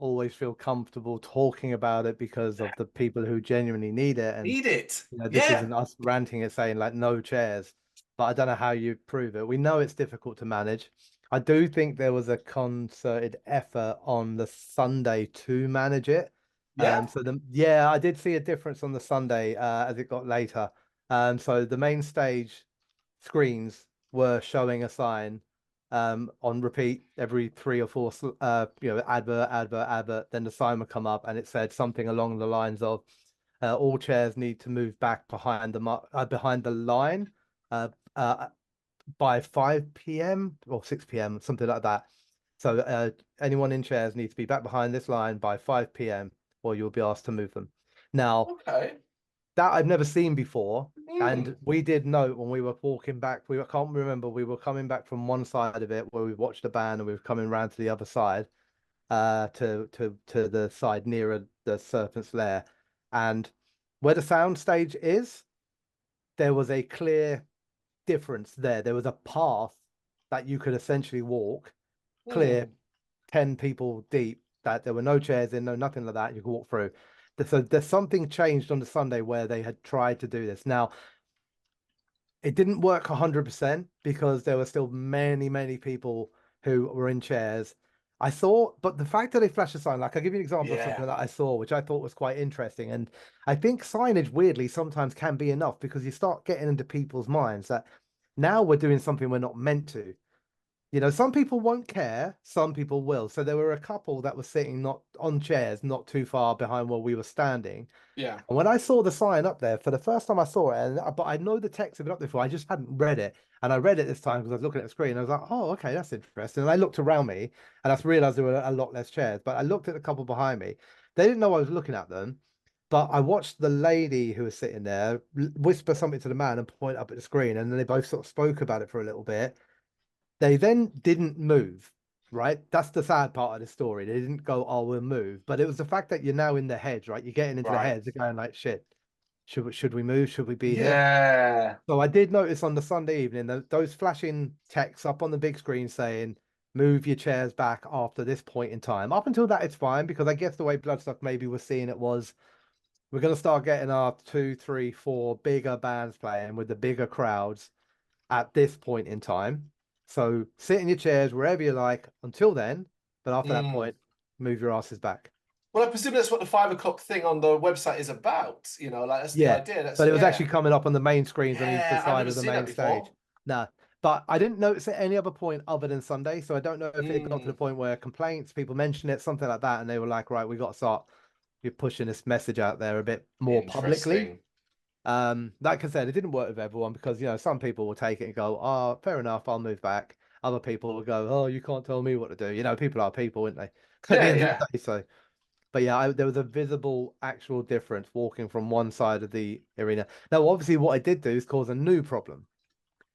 [SPEAKER 2] always feel comfortable talking about it because of the people who genuinely need it. And
[SPEAKER 1] Need it.
[SPEAKER 2] you know, this isn't us ranting and saying like no chairs, but I don't know how you prove it. We know it's difficult to manage. I do think there was a concerted effort on the Sunday to manage it.
[SPEAKER 1] Yeah.
[SPEAKER 2] Yeah, I did see a difference on the Sunday as it got later. So the main stage screens were showing a sign on repeat every 3 or 4 advert. Then the sign would come up and it said something along the lines of all chairs need to move back behind the line by 5 p.m. or 6 p.m. something like that. So anyone in chairs needs to be back behind this line by 5 p.m. or you'll be asked to move them. Now, that I've never seen before. And we did note when we were walking back, I can't remember, we were coming back from one side of it where we watched the band and we were coming around to the other side, to the side nearer the Serpent's Lair. And where the sound stage is, there was a clear difference there. There was a path that you could essentially walk, clear 10 people deep, that there were no chairs in, no nothing like that. You could walk through. So there's something changed on the Sunday where they had tried to do this. Now, it didn't work 100% because there were still many people who were in chairs. I saw, but the fact that they flashed a sign, like I'll give you an example of something that I saw, which I thought was quite interesting. And I think signage weirdly sometimes can be enough because you start getting into people's minds that now we're doing something we're not meant to. You know, some people won't care, some people will. So there were a couple that were sitting not on chairs, not too far behind where we were standing.
[SPEAKER 1] Yeah.
[SPEAKER 2] And when I saw the sign up there, for the first time I saw it, but I know the text had been up there before, I just hadn't read it. And I read it this time because I was looking at the screen. And I was like, oh, okay, that's interesting. And I looked around me and I realized there were a lot less chairs. But I looked at the couple behind me. They didn't know I was looking at them. But I watched the lady who was sitting there whisper something to the man and point up at the screen. And then they both sort of spoke about it for a little bit. They then didn't move, right? That's the sad part of the story. They didn't go, oh, we'll move. But it was the fact that you're now in their heads, right? You're getting into the heads. They're going like, shit, should we move? Should we be here? So I did notice on the Sunday evening that those flashing texts up on the big screen saying, move your chairs back after this point in time. Up until that, it's fine, because I guess the way Bloodstock maybe was seeing it was, we're going to start getting our 2, 3, 4 bigger bands playing with the bigger crowds at this point in time. So sit in your chairs wherever you like until then, but after that point, move your asses back.
[SPEAKER 1] Well, I presume that's what the 5 o'clock thing on the website is about. You know, like that's the idea.
[SPEAKER 2] But it was actually coming up on the main screens on each side of the main stage.
[SPEAKER 1] No,
[SPEAKER 2] but I didn't notice at any other point other than Sunday. So I don't know if it got to the point where complaints, people mentioned it, something like that, and they were like, right, we got to start pushing this message out there a bit more publicly. Like I said, it didn't work with everyone because, you know, some people will take it and go, oh, fair enough, I'll move back. Other people will go, oh, you can't tell me what to do. You know, people are people, aren't they? So, but yeah, there was a visible actual difference walking from one side of the arena. Now, obviously, what it did do is cause a new problem.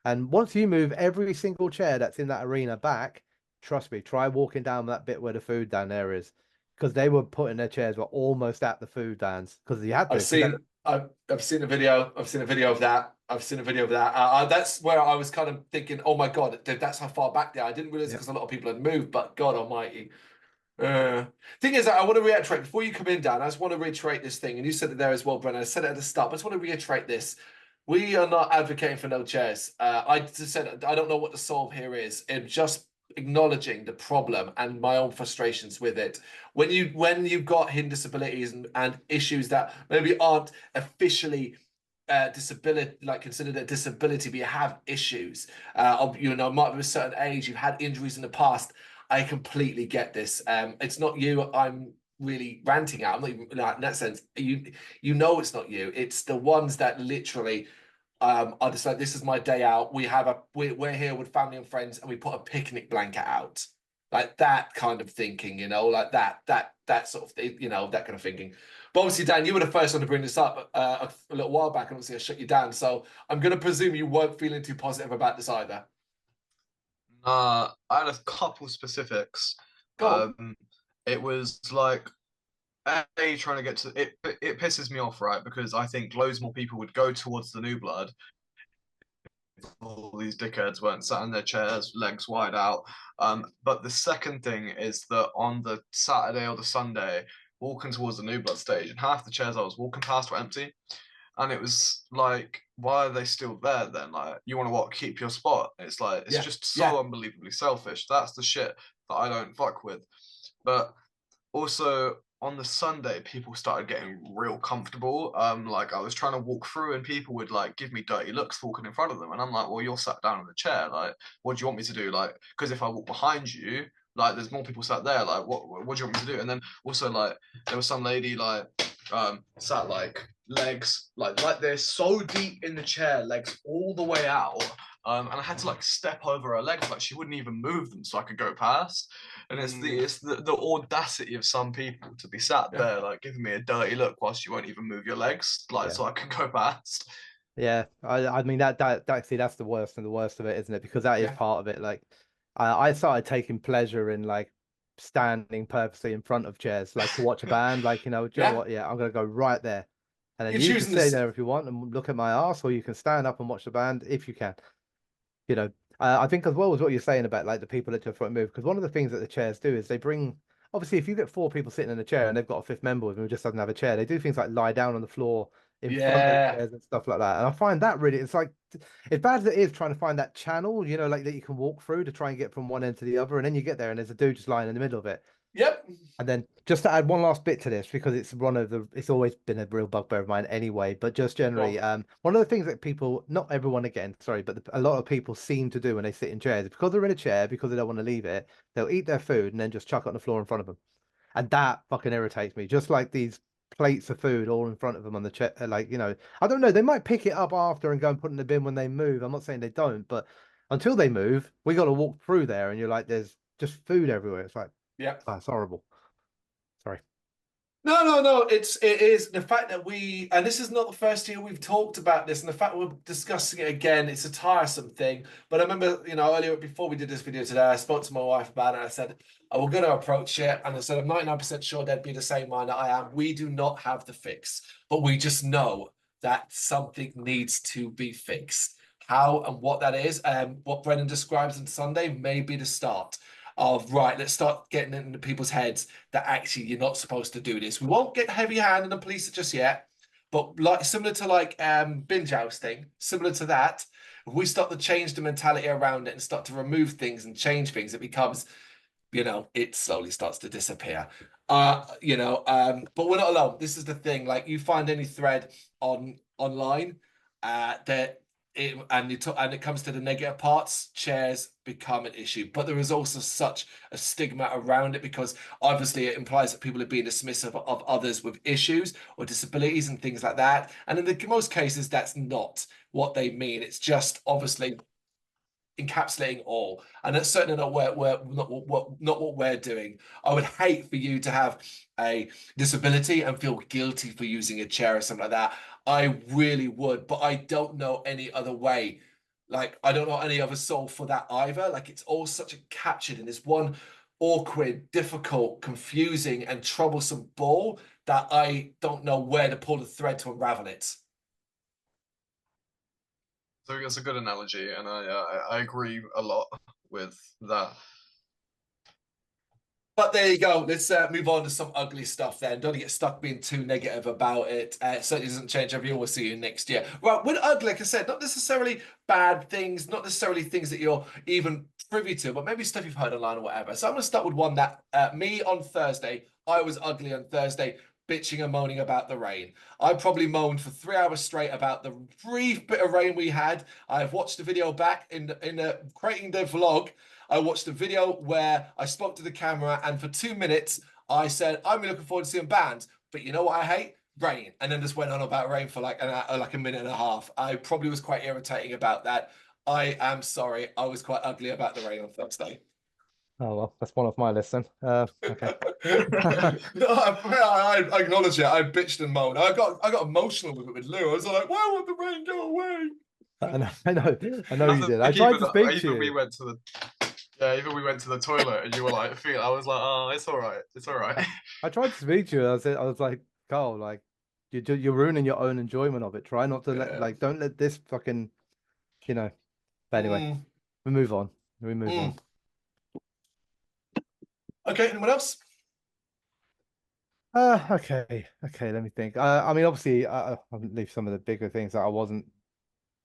[SPEAKER 2] And once you move every single chair that's in that arena back, trust me, try walking down that bit where the food down there is, because they were putting their chairs were almost at the food stands because you had to.
[SPEAKER 1] I've seen a video. I've seen a video of that. That's where I was kind of thinking, oh my God, that's how far back there. I didn't realize because a lot of people had moved, but God almighty. Thing is, I want to reiterate before you come in, Dan. I just want to reiterate this thing, and you said it there as well, Brennan. I said it at the start, but I just want to reiterate this. We are not advocating for no chairs. I just said I don't know what the solve here is. It's just acknowledging the problem and my own frustrations with it. When you've got hidden disabilities and issues that maybe aren't officially disability, like considered a disability, but you have issues. You know, might be a certain age, you've had injuries in the past. I completely get this. It's not you I'm really ranting at. I'm not even like, in that sense. You know it's not you. It's the ones that literally are just like, this is my day out. We're here with family and friends, and we put a picnic blanket out. Like that kind of thinking, you know, like that sort of thing, you know, that kind of thinking. But obviously, Dan, you were the first one to bring this up a little while back, and obviously I shut you down. So I'm going to presume you weren't feeling too positive about this either.
[SPEAKER 3] I had a couple specifics.
[SPEAKER 1] Go on.
[SPEAKER 3] It was like trying to get to it. It pisses me off, right? Because I think loads more people would go towards the new blood. All these dickheads weren't sat in their chairs, legs wide out. But the second thing is that on the Saturday or the Sunday, walking towards the new blood stage, and half the chairs I was walking past were empty. And it was like, why are they still there then? Like, you want to what? Keep your spot. It's like, it's just so unbelievably selfish. That's the shit that I don't fuck with. But also on the Sunday, people started getting real comfortable. Like I was trying to walk through and people would like give me dirty looks walking in front of them. And I'm like, well, you're sat down in the chair. Like, what do you want me to do? Like, because if I walk behind you, like there's more people sat there. Like, what do you want me to do? And then also like there was some lady like sat like legs like this, so deep in the chair, legs all the way out. And I had to like step over her legs, like she wouldn't even move them so I could go past. And it's the audacity of some people to be sat there like giving me a dirty look whilst you won't even move your legs, like so I can go past.
[SPEAKER 2] Yeah, I mean that actually that's the worst and the worst of it, isn't it? Because that is part of it. Like I started taking pleasure in like standing purposely in front of chairs, like to watch a band. Like, you know, do you know what? Yeah, I'm gonna go right there, and then you can stay there if you want and look at my ass, or you can stand up and watch the band if you can. You know, I think as well as what you're saying about like the people that just won't move, because one of the things that the chairs do is they bring. Obviously, if you get four people sitting in a chair and they've got a fifth member with them who just doesn't have a chair, they do things like lie down on the floor in front of the chairs and stuff like that. And I find that really, it's like, as bad as it is trying to find that channel, you know, like that you can walk through to try and get from one end to the other, and then you get there and there's a dude just lying in the middle of it.
[SPEAKER 1] Yep.
[SPEAKER 2] And then just to add one last bit to this, because it's always been a real bugbear of mine anyway, but just generally, one of the things that people, not everyone again, sorry, but a lot of people seem to do when they sit in chairs, because they're in a chair, because they don't want to leave it, they'll eat their food and then just chuck it on the floor in front of them. And that fucking irritates me. Just like these plates of food all in front of them on the chair, like, you know, I don't know, they might pick it up after and go and put it in the bin when they move. I'm not saying they don't, but until they move, we got to walk through there and you're like, there's just food everywhere. It's like, it's horrible. Sorry.
[SPEAKER 1] No. It is the fact that and this is not the first year we've talked about this, and the fact we're discussing it again, it's a tiresome thing. But I remember, you know, earlier before we did this video today, I spoke to my wife about it. And I said, oh, we're going to approach it. And I said, I'm 99% sure they'd be the same mind that I am. We do not have the fix, but we just know that something needs to be fixed. How and what that is, what Brennan describes on Sunday may be the start of, right, let's start getting it into people's heads that actually you're not supposed to do this. We won't get heavy hand on the police just yet, but like similar to like binge ousting, similar to that, if we start to change the mentality around it and start to remove things and change things, it becomes, you know, it slowly starts to disappear. But we're not alone. This is the thing. Like, you find any thread online that it comes to the negative parts, chairs become an issue. But there is also such a stigma around it, because obviously it implies that people are being dismissive of others with issues or disabilities and things like that. And in most cases, that's not what they mean. It's just obviously encapsulating all, and that's certainly not what we're doing. I would hate for you to have a disability and feel guilty for using a chair or something like that. I really would, but I don't know any other way. Like, I don't know any other solve for that either. Like, it's all such a captured in this one awkward, difficult, confusing, and troublesome ball that I don't know where to pull the thread to unravel it.
[SPEAKER 3] So it's a good analogy, and I agree a lot with that.
[SPEAKER 1] But there you go. Let's move on to some ugly stuff then. Don't get stuck being too negative about it. It certainly doesn't change every year. We'll see you next year. Right, with ugly, like I said, not necessarily bad things, not necessarily things that you're even privy to, but maybe stuff you've heard online or whatever. So I'm going to start with one that me on Thursday, I was ugly on Thursday, bitching and moaning about the rain. I probably moaned for 3 hours straight about the brief bit of rain we had. I've watched the video back in creating the vlog. I watched a video where I spoke to the camera, and for 2 minutes I said, I'm looking forward to seeing bands, but you know what I hate? Rain. And then just went on about rain for like a minute and a half. I probably was quite irritating about that. I am sorry. I was quite ugly about the rain on Thursday.
[SPEAKER 2] Oh, well, that's one of my lists then. Okay.
[SPEAKER 1] No, I acknowledge it. I bitched and moaned. I got emotional with it with Lou. I was like, why won't the rain go away?
[SPEAKER 2] I know you did. I tried to speak to you.
[SPEAKER 3] We went to the even we went to the toilet and you were like, I was like, oh, it's all right. It's all right.
[SPEAKER 2] I tried to speak to you. I was like, Carl, like, you're ruining your own enjoyment of it. Try not to don't let this fucking, But anyway, we move on. We move on.
[SPEAKER 1] Okay, anyone else?
[SPEAKER 2] Okay. Let me think. I mean, obviously, I'll leave some of the bigger things that I wasn't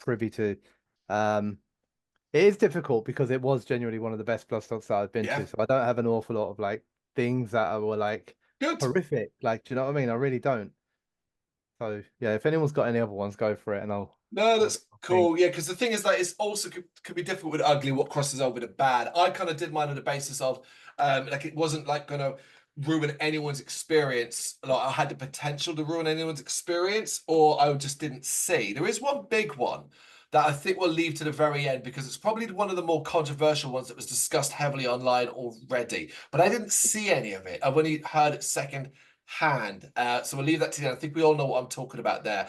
[SPEAKER 2] privy to. It is difficult because it was genuinely one of the best Bloodstocks that I've been to. So I don't have an awful lot of like things that were like horrific. Like, do you know what I mean? I really don't. So yeah, if anyone's got any other ones, go for it, and I'll.
[SPEAKER 1] No, that's cool. Yeah, because the thing is that it's also could be difficult with ugly what crosses over to bad. I kind of did mine on the basis of like it wasn't like gonna ruin anyone's experience. Like I had the potential to ruin anyone's experience, or I just didn't see. There is one big one that I think we'll leave to the very end because it's probably one of the more controversial ones that was discussed heavily online already. But I didn't see any of it. I've only heard it second hand. So we'll leave that to the end. I think we all know what I'm talking about there,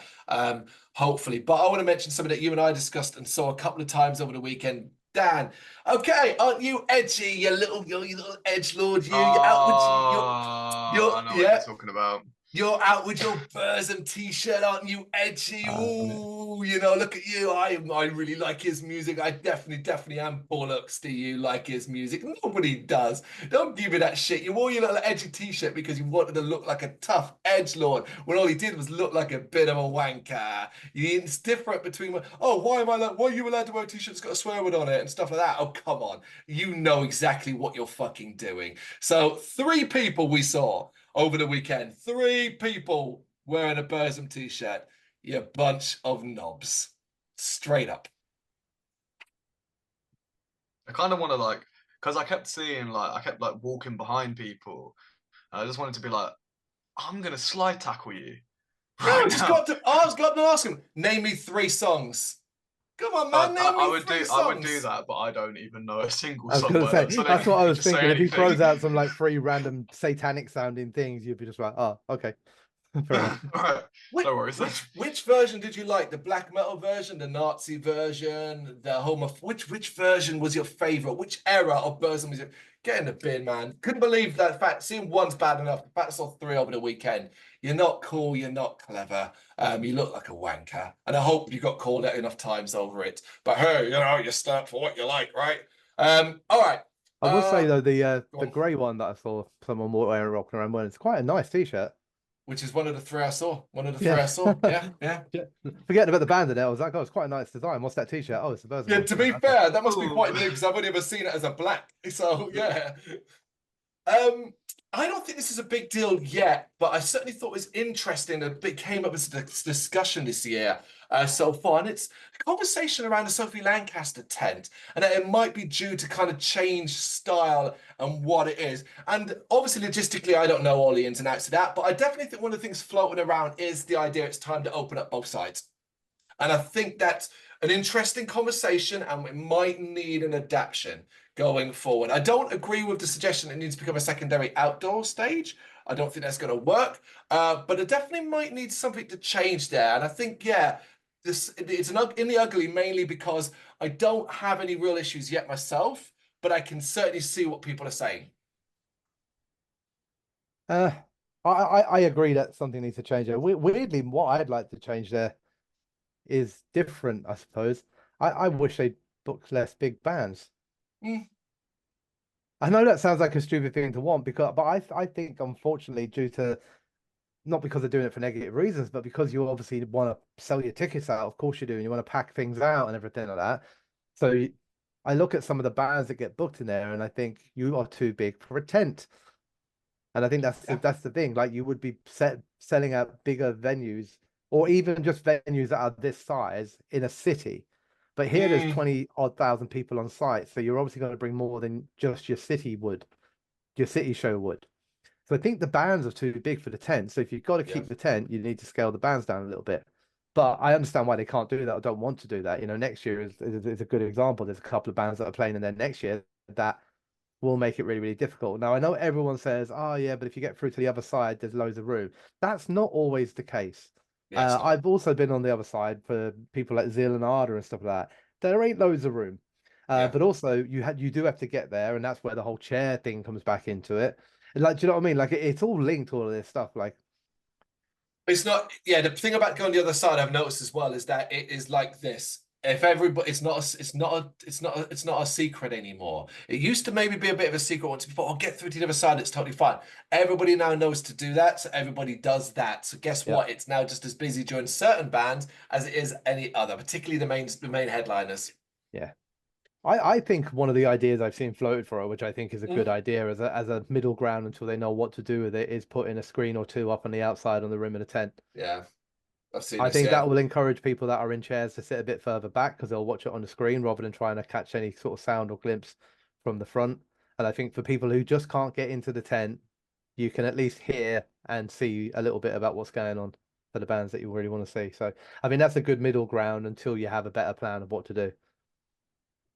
[SPEAKER 1] hopefully. But I want to mention something that you and I discussed and saw a couple of times over the weekend. Dan, okay, aren't you edgy, you little edgelord? You're out with
[SPEAKER 3] I know what you're talking about.
[SPEAKER 1] You're out with your Burzum t-shirt, aren't you? Edgy. Ooh, look at you. I really like his music. I definitely am bollocks to you like his music. Nobody does. Don't give me that shit. You wore your little edgy t-shirt because you wanted to look like a tough edgelord when all he did was look like a bit of a wanker. It's different between, why are you allowed to wear a t-shirt that's got a swear word on it and stuff like that? Oh, come on. You know exactly what you're fucking doing. So 3 people we saw over the weekend. 3 people wearing a Burzum t-shirt. You bunch of knobs. Straight up.
[SPEAKER 3] I kind of want to because I kept seeing I kept walking behind people. I just wanted to be like, I'm gonna slide tackle you.
[SPEAKER 1] I was got to ask him, name me 3 songs. Come on, man,
[SPEAKER 3] I would do that, but I don't even know a single song.
[SPEAKER 2] That's what I was thinking. If he throws out some 3 random satanic sounding things, you'd be just like, oh, okay. Fair enough.
[SPEAKER 3] Right. No worries.
[SPEAKER 1] Which version did you like? The black metal version, the Nazi version, the which version was your favorite? Which era of Burzum was it? Get in the bin, man. Couldn't believe that fact. Seeing one's bad enough. The fact I saw 3 over the weekend. You're not cool. You're not clever. You look like a wanker. And I hope you got called out enough times over it. But hey, you stand for what you like, right? All right.
[SPEAKER 2] I will say though, the grey one that I saw someone wearing rocking around wearing, it's quite a nice t-shirt.
[SPEAKER 1] Which is one of the 3 I saw. Yeah.
[SPEAKER 2] Forgetting about the band in it, I was like, oh, it's quite a nice design. What's that t-shirt? Oh, it's a Burzum.
[SPEAKER 1] Yeah, to be fair, that must be quite new because I've only ever seen it as a black. So yeah. I don't think this is a big deal yet, but I certainly thought it was interesting that it came up as a discussion this year so far. And it's a conversation around the Sophie Lancaster tent, and that it might be due to kind of change style and what it is. And obviously, logistically, I don't know all the ins and outs of that, but I definitely think one of the things floating around is the idea it's time to open up both sides. And I think that's an interesting conversation, and it might need an adaptation going forward. I don't agree with the suggestion it needs to become a secondary outdoor stage. I don't think that's going to work, but it definitely might need something to change there. And I think, it's in the ugly mainly because I don't have any real issues yet myself, but I can certainly see what people are saying.
[SPEAKER 2] I agree that something needs to change there. Weirdly, what I'd like to change there is different, I suppose. I wish they'd booked less big bands. I know that sounds like a stupid thing to want but I think unfortunately due to not because they're doing it for negative reasons, but because you obviously want to sell your tickets out. Of course you do, and you want to pack things out and everything like that. So I look at some of the bands that get booked in there, and I think you are too big for a tent. And I think that's the thing. Like you would be selling out bigger venues, or even just venues that are this size in a city. But here there's 20 odd thousand people on site, so you're obviously going to bring more than just your city show would. So I think the bands are too big for the tent. So if you've got to keep the tent, you need to scale the bands down a little bit. But I understand why they can't do that or don't want to do that. You know, next year is a good example. There's a couple of bands that are playing in there next year that will make it really, really difficult. Now, I know everyone says, oh, yeah, but if you get through to the other side, there's loads of room. That's not always the case. I've also been on the other side for people like Zeal and Ardor and stuff like that. There ain't loads of room. But also you do have to get there, and that's where the whole chair thing comes back into it. Like, do you know what I mean? Like, it's all linked, all of this stuff. Like,
[SPEAKER 1] it's not. Yeah, the thing about going the other side, I've noticed as well, is that it is like this. If everybody, it's not a secret anymore. It used to maybe be a bit of a secret once people, I'll get through to the other side. It's totally fine. Everybody now knows to do that, so everybody does that. So guess what? It's now just as busy during certain bands as it is any other, particularly the main headliners.
[SPEAKER 2] Yeah. I think one of the ideas I've seen floated for it, which I think is a good idea as a middle ground until they know what to do with it, is putting a screen or two up on the outside on the rim of the tent.
[SPEAKER 1] Yeah, I've seen
[SPEAKER 2] I
[SPEAKER 1] this,
[SPEAKER 2] think that will encourage people that are in chairs to sit a bit further back because they'll watch it on the screen rather than trying to catch any sort of sound or glimpse from the front. And I think for people who just can't get into the tent, you can at least hear and see a little bit about what's going on for the bands that you really want to see. So, I mean, that's a good middle ground until you have a better plan of what to do.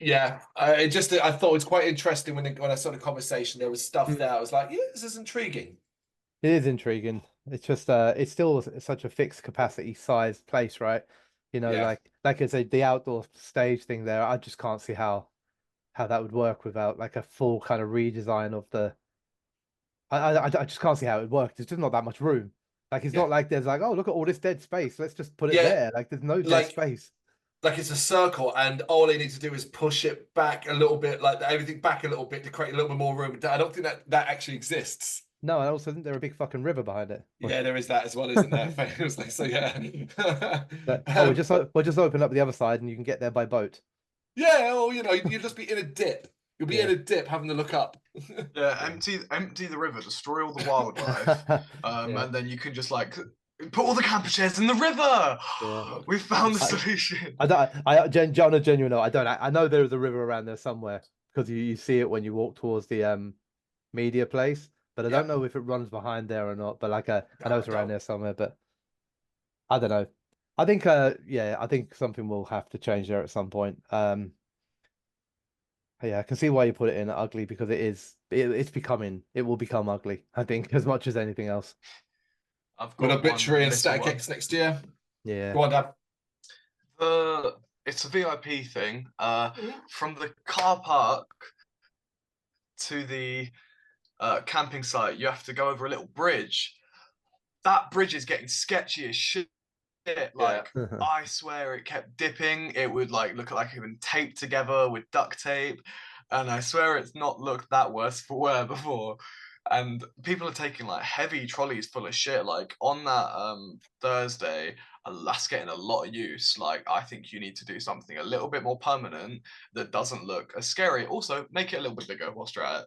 [SPEAKER 1] Yeah, I thought it was quite interesting when I saw the conversation. There was stuff there. I was like, yeah, this is intriguing.
[SPEAKER 2] It is intriguing. It's just it's still such a fixed capacity size place, right? You know, like I said, the outdoor stage thing there, I just can't see how that would work without like a full kind of redesign of the. I just can't see how it would work. There's just not that much room. Like it's not like there's like, oh, look at all this dead space. Let's just put it there. Like there's no dead space.
[SPEAKER 1] Like it's a circle, and all they need to do is push it back a little bit, like everything back a little bit to create a little bit more room. I don't think that actually exists.
[SPEAKER 2] No, I also think there's a big fucking river behind it.
[SPEAKER 1] Yeah, there is that as well, isn't there? Famously, so yeah.
[SPEAKER 2] we'll just open up the other side, and you can get there by boat.
[SPEAKER 1] Yeah, or you'll just be in a dip. You'll be in a dip having to look up.
[SPEAKER 3] Empty the river, destroy all the wildlife, and then you can just like put all the camper chairs in the river. We found the solution.
[SPEAKER 2] John, a genuine note, I know there is a river around there somewhere because you see it when you walk towards the media place, but I don't know if it runs behind there or not. But like I know it's around there somewhere, but I don't know. I think I think something will have to change there at some point. Yeah, I can see why you put it in ugly because it will become ugly, I think, as much as anything else.
[SPEAKER 3] I've got
[SPEAKER 1] Obituary and Static X next year.
[SPEAKER 2] Yeah.
[SPEAKER 1] Go on, Dan.
[SPEAKER 3] It's a VIP thing. From the car park to the camping site, you have to go over a little bridge. That bridge is getting sketchy as shit. Like I swear it kept dipping. It would like look like it had been taped together with duct tape, and I swear it's not looked that worse for wear before. And people are taking like heavy trolleys full of shit. Like on that Thursday, that's getting a lot of use. Like I think you need to do something a little bit more permanent that doesn't look as scary. Also, make it a little bit bigger whilst you're at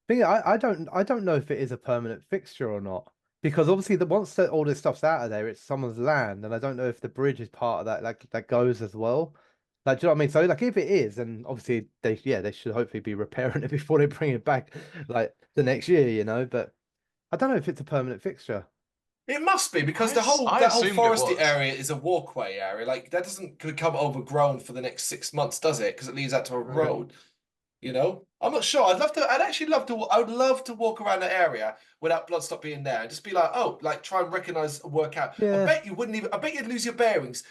[SPEAKER 3] it.
[SPEAKER 2] I don't know if it is a permanent fixture or not. Because obviously, once all this stuff's out of there, it's someone's land, and I don't know if the bridge is part of that. Like that goes as well. Like, do you know what I mean? So, like, if it is, and obviously they should hopefully be repairing it before they bring it back, like the next year, you know. But I don't know if it's a permanent fixture.
[SPEAKER 1] It must be because that whole foresty area is a walkway area. Like that doesn't become overgrown for the next 6 months, does it? Because it leads out to a road. You know, I'm not sure. I'd actually love to. I would love to walk around the area without Bloodstock being there and just be like, oh, like try and recognize, work out.
[SPEAKER 2] Yeah.
[SPEAKER 1] I bet you wouldn't even. I bet you'd lose your bearings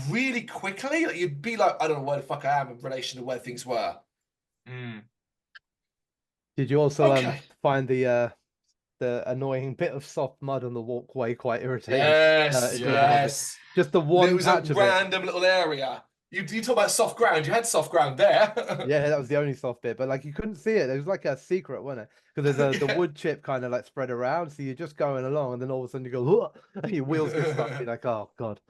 [SPEAKER 1] really quickly. Like you'd be like, I don't know where the fuck I am in relation to where things were.
[SPEAKER 2] Did you also find the annoying bit of soft mud on the walkway quite irritating?
[SPEAKER 1] Yes, yes.
[SPEAKER 2] Just the one
[SPEAKER 1] it was
[SPEAKER 2] patch
[SPEAKER 1] a
[SPEAKER 2] of
[SPEAKER 1] random little area. You talk about soft ground. You had soft ground there.
[SPEAKER 2] Yeah, that was the only soft bit, but like you couldn't see it. It was like a secret, wasn't it? Because there's the wood chip kind of like spread around, so you're just going along, and then all of a sudden you go, "Whoa," and your wheels get stuck. You're like, oh god.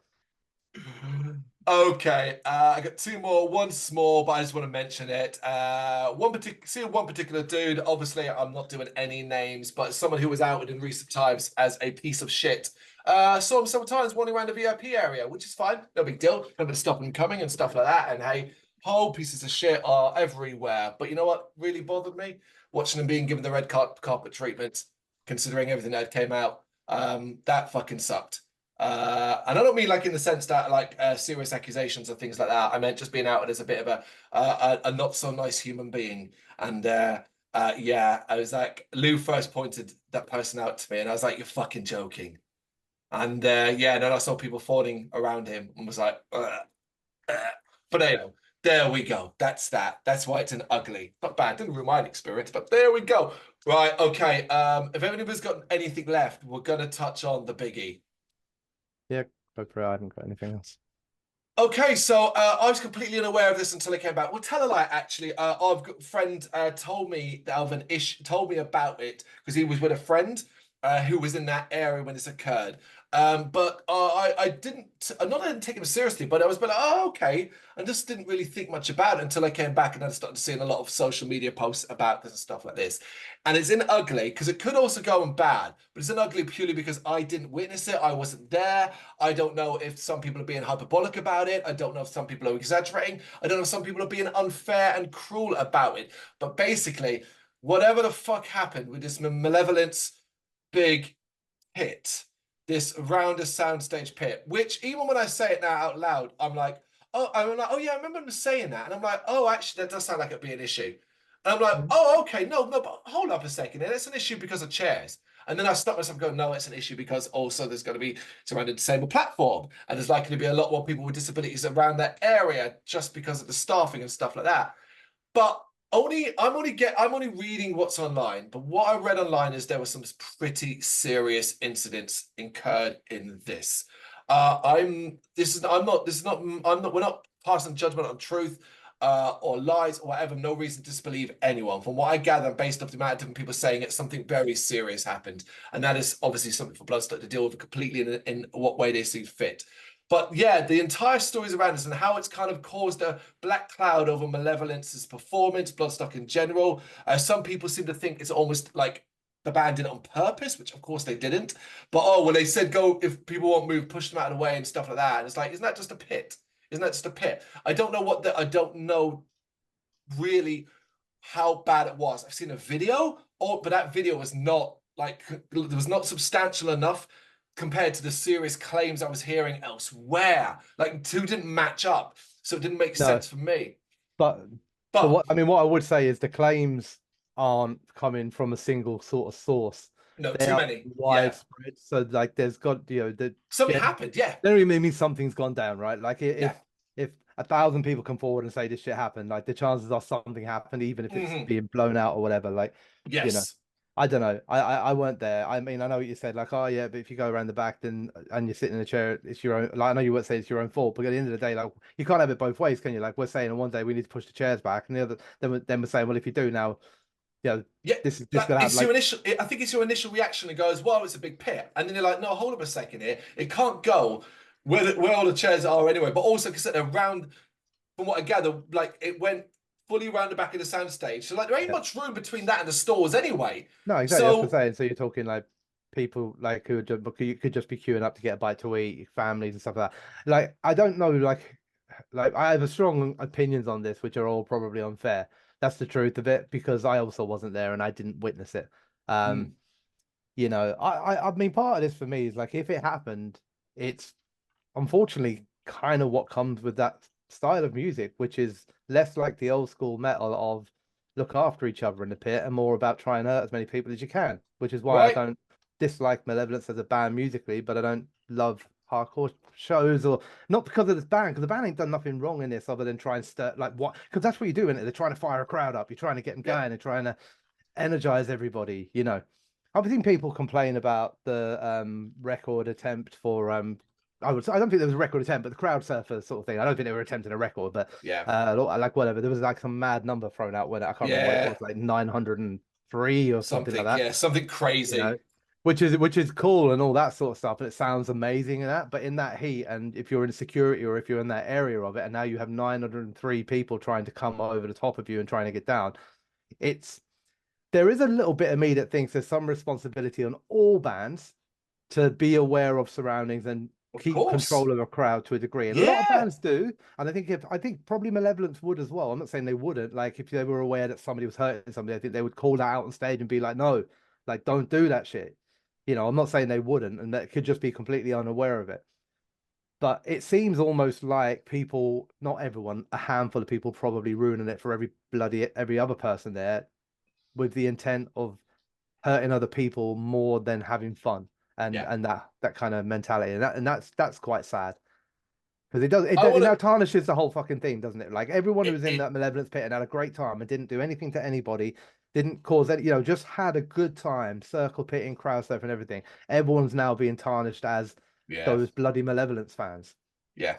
[SPEAKER 1] Okay, I got two more. One small, but I just want to mention it. One particular dude. Obviously, I'm not doing any names, but someone who was outed in recent times as a piece of shit. Saw him sometimes wandering around the VIP area, which is fine, no big deal. Nobody stop him coming and stuff like that. And hey, whole pieces of shit are everywhere. But you know what really bothered me? Watching him being given the red carpet treatment, considering everything that came out. That fucking sucked. And I don't mean like in the sense that like serious accusations and things like that. I meant just being outed as a bit of a not so nice human being. And yeah, I was like, Lou first pointed that person out to me, and I was like, you're fucking joking. And yeah, then I saw people falling around him and was like, but anyway, there we go. That's that. That's why it's an ugly. Not bad. Didn't ruin my experience, but there we go. Right. Okay. If anybody's got anything left, we're gonna touch on the biggie.
[SPEAKER 2] Yeah, go for it. I haven't got anything else.
[SPEAKER 1] Okay, so I was completely unaware of this until I came back. Well, tell a lie, actually. I've got a friend told me that of an issue, told me about it because he was with a friend who was in that area when this occurred. But I didn't, not I didn't take it seriously, but I was like, oh, okay. I just didn't really think much about it until I came back and I started seeing a lot of social media posts about this and stuff like this. And it's in ugly because it could also go in bad, but it's in ugly purely because I didn't witness it. I wasn't there. I don't know if some people are being hyperbolic about it. I don't know if some people are exaggerating. I don't know if some people are being unfair and cruel about it. But basically, whatever the fuck happened with this Malevolence big pit, this rounder soundstage pit, which even when I say it now out loud, I'm like, oh yeah, I remember him saying that. And I'm like, oh, actually, that does sound like it'd be an issue. And I'm like, oh, okay, no, but hold up a second. It's an issue because of chairs. And then I stop myself going, no, it's an issue because also there's going to be surrounded disabled platform. And there's likely to be a lot more people with disabilities around that area just because of the staffing and stuff like that. But I'm only reading what's online. But what I read online is there were some pretty serious incidents incurred in this. We're not passing judgment on truth or lies or whatever. No reason to disbelieve anyone. From what I gather, based off the amount of different people saying it, something very serious happened, and that is obviously something for Bloodstock to deal with completely in what way they see fit. But yeah, the entire stories around this and how it's kind of caused a black cloud over Malevolence's performance, Bloodstock in general. Some people seem to think it's almost like the band did it on purpose, which of course they didn't. But oh, well, they said go if people won't move, push them out of the way and stuff like that. And it's like, isn't that just a pit? Isn't that just a pit? I don't know I don't know really how bad it was. I've seen a video, but that video was not like it was not substantial enough compared to the serious claims I was hearing elsewhere. Like two didn't match up, so it didn't make sense for me.
[SPEAKER 2] But what I would say is the claims aren't coming from a single sort of source.
[SPEAKER 1] No, too many.
[SPEAKER 2] Widespread. Yeah. So like there's got
[SPEAKER 1] something happened, yeah.
[SPEAKER 2] That really means something's gone down, right? Like if 1,000 people come forward and say this shit happened, like the chances are something happened, even if it's being blown out or whatever. Like I don't know. I weren't there. I mean, I know what you said, like, oh yeah, but if you go around the back and you're sitting in a chair, it's your own. Like, I know you won't say it's your own fault, but at the end of the day, like, you can't have it both ways, can you? Like, we're saying on one day we need to push the chairs back, and the other, then we're saying, well, if you do now, this is gonna happen.
[SPEAKER 1] I think it's your initial reaction that goes, well, it's a big pit, and then you're like, no, hold up a second here. It can't go where all the chairs are anyway, but also because around, from what I gather, like it went fully around the back of the soundstage. So like there ain't much room between that and the stores anyway.
[SPEAKER 2] No, exactly. That's what I'm saying. So you're talking like people like who could just be queuing up to get a bite to eat, families and stuff like that. Like I don't know, like I have strong opinions on this, which are all probably unfair. That's the truth of it, because I also wasn't there and I didn't witness it. You know, I mean, part of this for me is like if it happened, it's unfortunately kind of what comes with that style of music, which is less like the old school metal of look after each other in the pit and more about trying to hurt as many people as you can, which is why I don't dislike Malevolence as a band musically, but I don't love hardcore shows, or not because of this band, because the band ain't done nothing wrong in this other than try and stir, like what, because that's what you do in it. They're trying to fire a crowd up, you're trying to get them going, and trying to energize everybody, you know. I've seen people complain about the record attempt for I don't think there was a record attempt, but the crowd surfer sort of thing. I don't think they were attempting a record, but like whatever. There was like some mad number thrown out when I can't remember what it was, like 903 or something like that.
[SPEAKER 1] Yeah, something crazy.
[SPEAKER 2] You know? Which is cool and all that sort of stuff, and it sounds amazing and that. But in that heat, and if you're in security or if you're in that area of it, and now you have 903 people trying to come over the top of you and trying to get down, there is a little bit of me that thinks there's some responsibility on all bands to be aware of surroundings and keep control of a crowd to a degree. And a lot of bands do. And I think probably Malevolence would as well. I'm not saying they wouldn't. Like if they were aware that somebody was hurting somebody, I think they would call that out on stage and be like, no, like don't do that shit. You know, I'm not saying they wouldn't, and that could just be completely unaware of it. But it seems almost like people, not everyone, a handful of people probably ruining it for every other person there with the intent of hurting other people more than having fun. And that kind of mentality, and that's quite sad, because it tarnishes the whole fucking thing, doesn't it? Like everyone who was in that Malevolence pit and had a great time and didn't do anything to anybody, didn't cause any, just had a good time, circle pitting, crowd surfing, everything. Everyone's now being tarnished as those bloody Malevolence fans.
[SPEAKER 1] Yeah.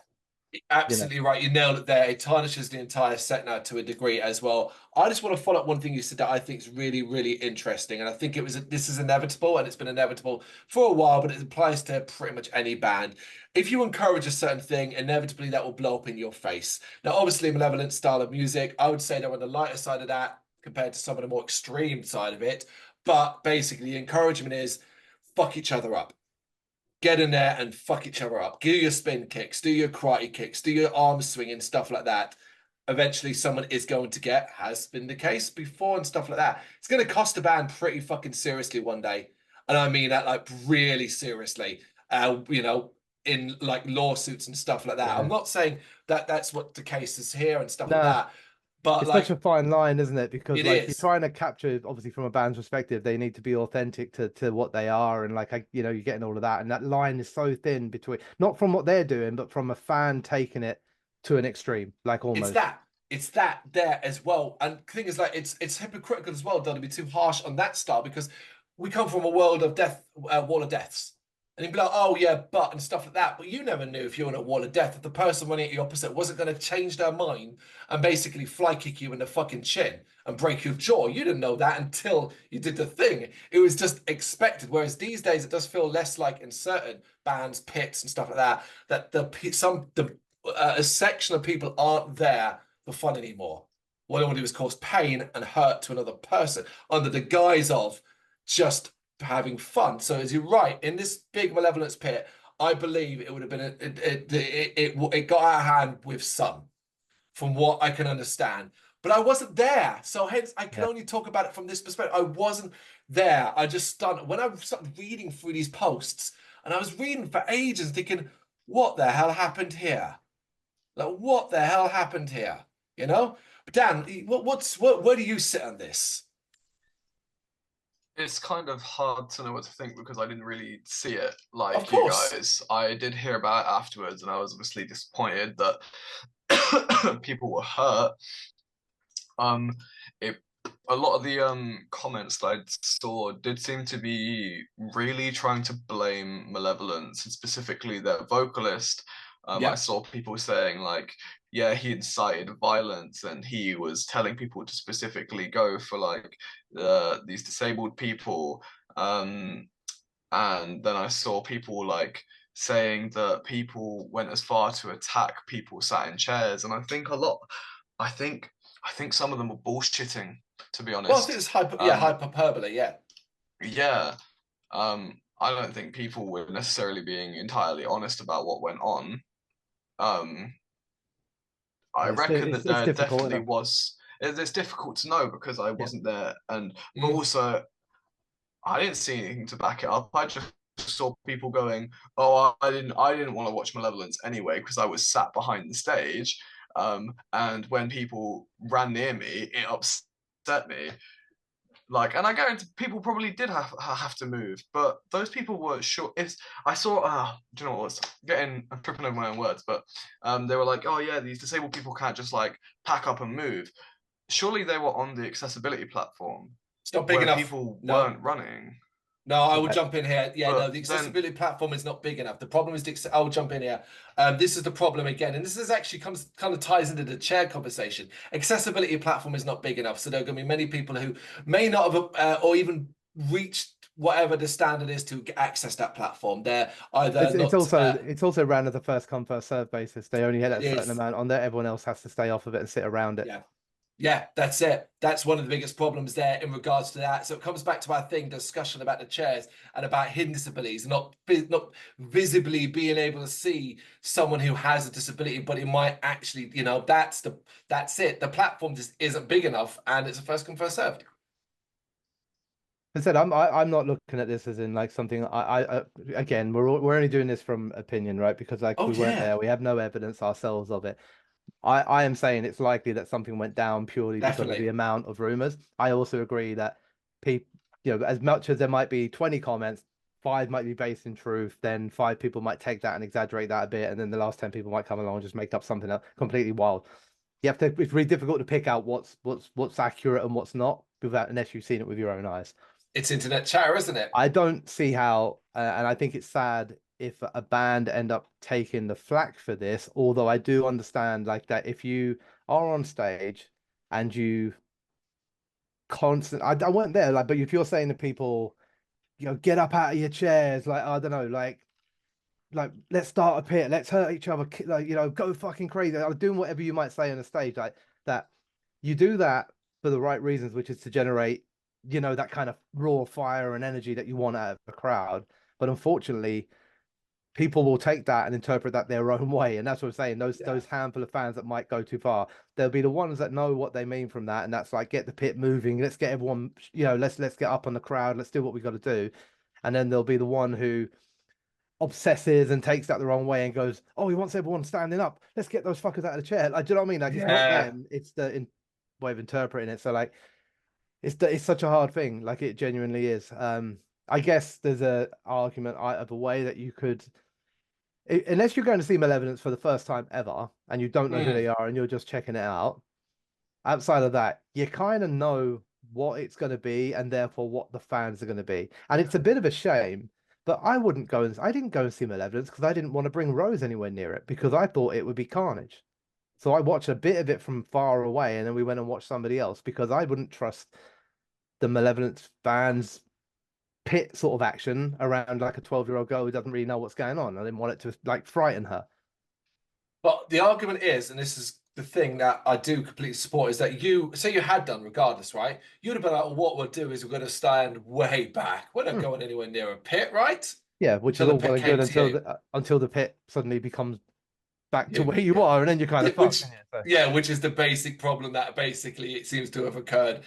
[SPEAKER 1] Absolutely right. You nailed it there. It tarnishes the entire set now to a degree as well. I just want to follow up one thing you said that I think is really, really interesting. And I think this is inevitable, and it's been inevitable for a while, but it applies to pretty much any band. If you encourage a certain thing, inevitably that will blow up in your face. Now, obviously, Malevolent style of music, I would say they're on the lighter side of that compared to some of the more extreme side of it. But basically, the encouragement is fuck each other up. Get in there and fuck each other up. Do your spin kicks, do your karate kicks, do your arm swinging, stuff like that. Eventually, someone is going to has been the case before and stuff like that. It's going to cost a band pretty fucking seriously one day. And I mean that like really seriously, in like lawsuits and stuff like that. Yeah. I'm not saying that that's what the case is here and stuff like that. But
[SPEAKER 2] it's such a fine line, isn't it? Because
[SPEAKER 1] you're
[SPEAKER 2] trying to capture, obviously from a band's perspective, they need to be authentic to what they are, and you're getting all of that, and that line is so thin between, not from what they're doing, but from a fan taking it to an extreme, like almost.
[SPEAKER 1] It's that there as well, and the thing is, like, it's hypocritical as well, don't be too harsh on that style, because we come from a world of death, wall of deaths. And he'd be like, oh, yeah, and stuff like that. But you never knew if you were on a wall of death, if the person running at your opposite wasn't going to change their mind and basically fly kick you in the fucking chin and break your jaw. You didn't know that until you did the thing. It was just expected. Whereas these days, it does feel less like in certain bands, pits and stuff like that, a section of people aren't there for fun anymore. What they want to do is cause pain and hurt to another person under the guise of just having fun. So as you're right, in this big Malevolence pit, I believe it would have been it got out of hand with some, from what I can understand. But I wasn't there, so hence I can only talk about it from this perspective. I wasn't there. I just stunned when I started reading through these posts, and I was reading for ages, thinking, "What the hell happened here? Like, what the hell happened here?" But Dan, where do you sit on this?
[SPEAKER 3] It's kind of hard to know what to think because I didn't really see it like you guys. I did hear about it afterwards, and I was obviously disappointed that people were hurt. A lot of the comments that I saw did seem to be really trying to blame Malevolence, and specifically their vocalist. I saw people saying like, yeah, he incited violence and he was telling people to specifically go for like these disabled people. And then I saw people like saying that people went as far to attack people sat in chairs. And I think I think some of them were bullshitting, to be honest.
[SPEAKER 1] Well, I think it's hyperbole, yeah.
[SPEAKER 3] Yeah. I don't think people were necessarily being entirely honest about what went on. I reckon that there definitely was. It's difficult to know because I wasn't there, and but also I didn't see anything to back it up. I just saw people going, "Oh, I didn't want to watch Malevolence anyway because I was sat behind the stage." And when people ran near me, it upset me. Like, and I guarantee people probably did have to move, but those people were sure. I saw, do you know what? I'm tripping over my own words, but they were like, oh yeah, these disabled people can't just like pack up and move. Surely they were on the accessibility platform.
[SPEAKER 1] It's not big enough.
[SPEAKER 3] People weren't running.
[SPEAKER 1] No, I will jump in here. Yeah,
[SPEAKER 3] But
[SPEAKER 1] no, the accessibility platform is not big enough. The problem is I will jump in here. This is the problem again, and this is actually kind of ties into the chair conversation. Accessibility platform is not big enough, so there are going to be many people who may not have or even reached whatever the standard is to access that platform. They're either
[SPEAKER 2] it's also ran as a first come first serve basis. They only had a certain amount on there. Everyone else has to stay off of it and sit around it.
[SPEAKER 1] Yeah, that's it. That's one of the biggest problems there in regards to that. So it comes back to our discussion about the chairs and about hidden disabilities, not visibly being able to see someone who has a disability, but it might actually, that's it. The platform just isn't big enough, and it's a first come first served.
[SPEAKER 2] I said I'm not looking at this as in like something. Again, we're only doing this from opinion, right? Because we weren't there, we have no evidence ourselves of it. I am saying it's likely that something went down purely because of the amount of rumors. I also agree that people, as much as there might be 20 comments, 5 might be based in truth, then 5 people might take that and exaggerate that a bit, and then the last 10 people might come along and just make up something else completely wild. It's really difficult to pick out what's accurate and what's not unless you've seen it with your own eyes.
[SPEAKER 1] It's internet chatter, isn't it?
[SPEAKER 2] I don't see how, and I think it's sad if a band end up taking the flack for this, although I do understand like that if you are on stage and you I weren't there, but if you're saying to people, get up out of your chairs, like, I don't know, like let's start a pit, let's hurt each other, go fucking crazy, I'm doing whatever you might say on the stage, like that, you do that for the right reasons, which is to generate, that kind of raw fire and energy that you want out of a crowd. But unfortunately, people will take that and interpret that their own way, and that's what I'm saying. Those handful of fans that might go too far, there'll be the ones that know what they mean from that, and that's like, get the pit moving, let's get everyone, let's get up on the crowd, let's do what we got to do. And then there'll be the one who obsesses and takes that the wrong way and goes, oh, he wants everyone standing up, let's get those fuckers out of the chair. Like, do you know what I mean? Like, it's not them, it's the way of interpreting it. So like, it's such a hard thing. Like, it genuinely is. I guess there's a argument of a way that you could, unless you're going to see Malevolence for the first time ever and you don't know who they are and you're just checking it out, outside of that, you kind of know what it's going to be and therefore what the fans are going to be. And it's a bit of a shame, but I didn't go and see Malevolence because I didn't want to bring Rose anywhere near it because I thought it would be carnage. So I watched a bit of it from far away and then we went and watched somebody else because I wouldn't trust the Malevolence fans pit sort of action around like a 12-year-old girl who doesn't really know what's going on. I didn't want it to like frighten her.
[SPEAKER 1] But the argument is, and this is the thing that I do completely support, is that you had done regardless, right? You'd have been like, well, what we'll do is we're going to stand way back. We're not going anywhere near a pit, right?
[SPEAKER 2] Yeah, which is all well and good until the pit suddenly becomes back to where you are, and then you're kind of fucked.
[SPEAKER 1] Which is the basic problem that basically it seems to have occurred.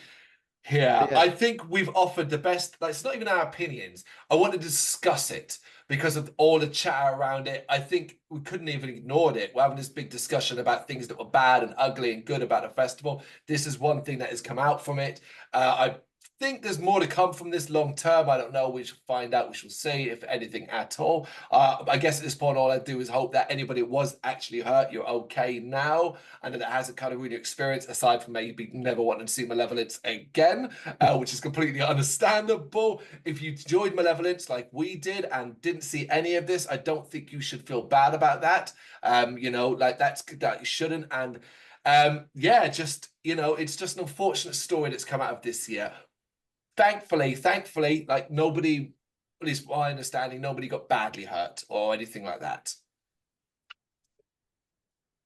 [SPEAKER 1] Yeah, I think we've offered the best. Like, it's not even our opinions. I want to discuss it because of all the chatter around it. I think we couldn't even ignored it. We're having this big discussion about things that were bad and ugly and good about the festival. This is one thing that has come out from it. I think there's more to come from this long term. I don't know. We shall find out. We shall see, if anything at all. I guess at this point, all I do is hope that anybody who was actually hurt, you're okay now, and that it hasn't kind of really experienced, aside from maybe never wanting to see Malevolence again, which is completely understandable. If you enjoyed Malevolence like we did and didn't see any of this, I don't think you should feel bad about that. Like that you shouldn't. And just it's just an unfortunate story that's come out of this year. Thankfully, like nobody, at least my understanding, nobody got badly hurt or anything like that.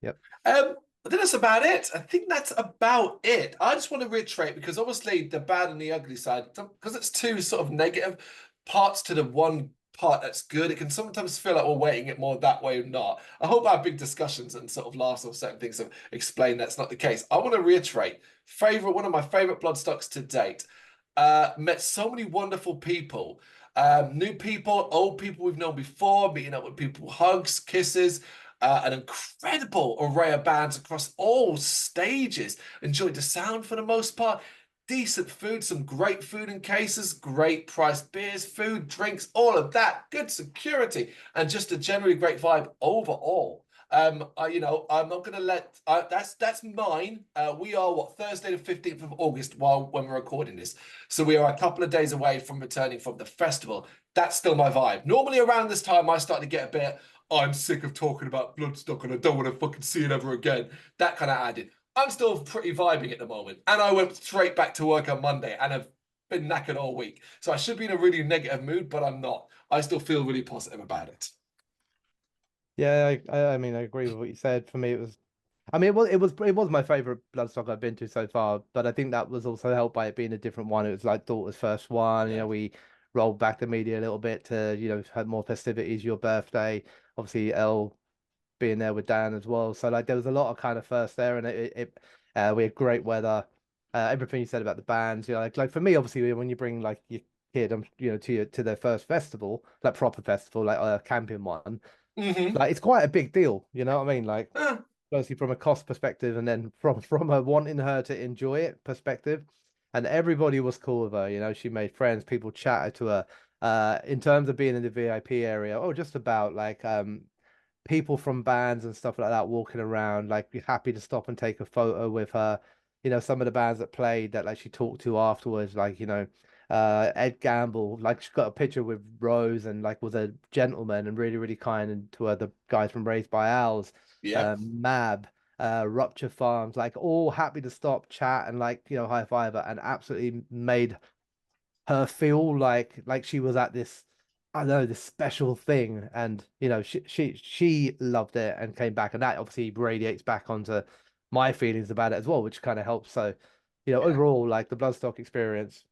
[SPEAKER 2] Yep.
[SPEAKER 1] I think that's about it. I think that's about it. I just want to reiterate, because obviously the bad and the ugly side, because it's two sort of negative parts to the one part that's good, it can sometimes feel like we're weighting it more that way or not. I hope our big discussions and sort of laughs or certain things have explained that's not the case. I want to reiterate, one of my favorite Bloodstocks to date. Met so many wonderful people, new people, old people we've known before, meeting up with people, hugs, kisses, an incredible array of bands across all stages. Enjoyed the sound for the most part. Decent food, some great food in cases, great priced beers, food, drinks, all of that. Good security, and just a generally great vibe overall. You know, I'm not going to let that's mine. We are Thursday the 15th of August when we're recording this, so we are a couple of days away from returning from the festival. That's still my vibe. Normally around this time I start to get a bit, I'm sick of talking about Bloodstock and I don't want to fucking see it ever again. That kind of added. I'm still pretty vibing at the moment, and I went straight back to work on Monday and have been knackered all week. So I should be in a really negative mood, but I'm not. I still feel really positive about it.
[SPEAKER 2] Yeah, I mean, I agree with what you said. For me, it was, I mean, it was my favorite Bloodstock I've been to so far, but I think that was also helped by it being a different one. It was like daughter's first one.
[SPEAKER 1] Yeah.
[SPEAKER 2] You know, we rolled back the media a little bit to, you know, have more festivities, your birthday, obviously Elle being there with Dan as well. So like there was a lot of kind of first there, and we had great weather. Everything you said about the bands, you know, like for me, obviously, when you bring like your kid, you know, to their first festival, like proper festival, like a camping one. Like it's quite a big deal, you know what I mean? Like, firstly from a cost perspective, and then from a wanting her to enjoy it perspective. And everybody was cool with her, you know. She made friends, people chatted to her. In terms of being in the VIP area, or just about like people from bands and stuff like that walking around, like be happy to stop and take a photo with her. You know, some of the bands that played that like she talked to afterwards, like, you know, Ed Gamble, like she got a picture with Rose and like was a gentleman and really, really kind, and to the guys from Raised by Owls, Mab, Rupture Farms, like all happy to stop, chat, and like, you know, high five her, and absolutely made her feel like she was at this, I don't know, this special thing. And you know, she loved it and came back, and that obviously radiates back onto my feelings about it as well, which kind of helps. So, you know, overall, like the Bloodstock experience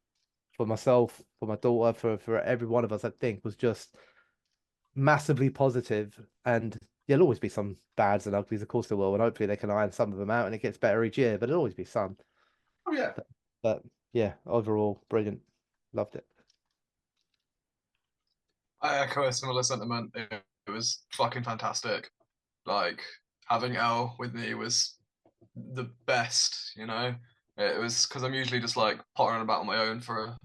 [SPEAKER 2] for myself, for my daughter, for every one of us, I think was just massively positive. And there'll always be some bads and uglies, of course there will, and hopefully they can iron some of them out and it gets better each year, but there'll always be some.
[SPEAKER 1] Oh yeah.
[SPEAKER 2] But yeah, overall brilliant. Loved it.
[SPEAKER 3] I echo a similar sentiment. It was fucking fantastic. Like having Elle with me was the best, you know. It was because I'm usually just like pottering about on my own for a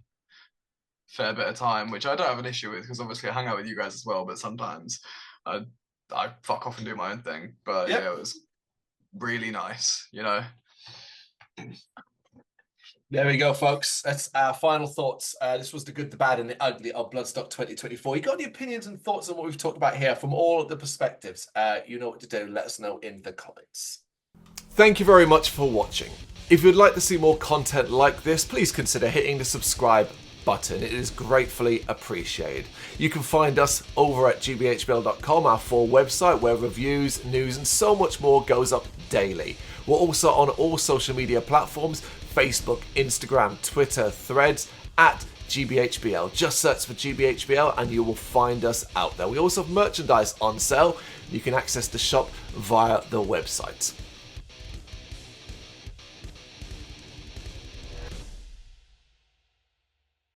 [SPEAKER 3] fair bit of time, which I don't have an issue with because obviously I hang out with you guys as well. But sometimes I fuck off and do my own thing. But yeah, it was really nice, you know.
[SPEAKER 1] There we go, folks. That's our final thoughts. This was the good, the bad, and the ugly of Bloodstock 2024. You got any opinions and thoughts on what we've talked about here from all of the perspectives? You know what to do. Let us know in the comments. Thank you very much for watching. If you'd like to see more content like this, please consider hitting the subscribe button. It is gratefully appreciated. You can find us over at gbhbl.com, our full website, where reviews, news, and so much more goes up daily. We're also on all social media platforms: Facebook, Instagram, Twitter, Threads, at GBHBL. Just search for GBHBL and you will find us out there. We also have merchandise on sale. You can access the shop via the website.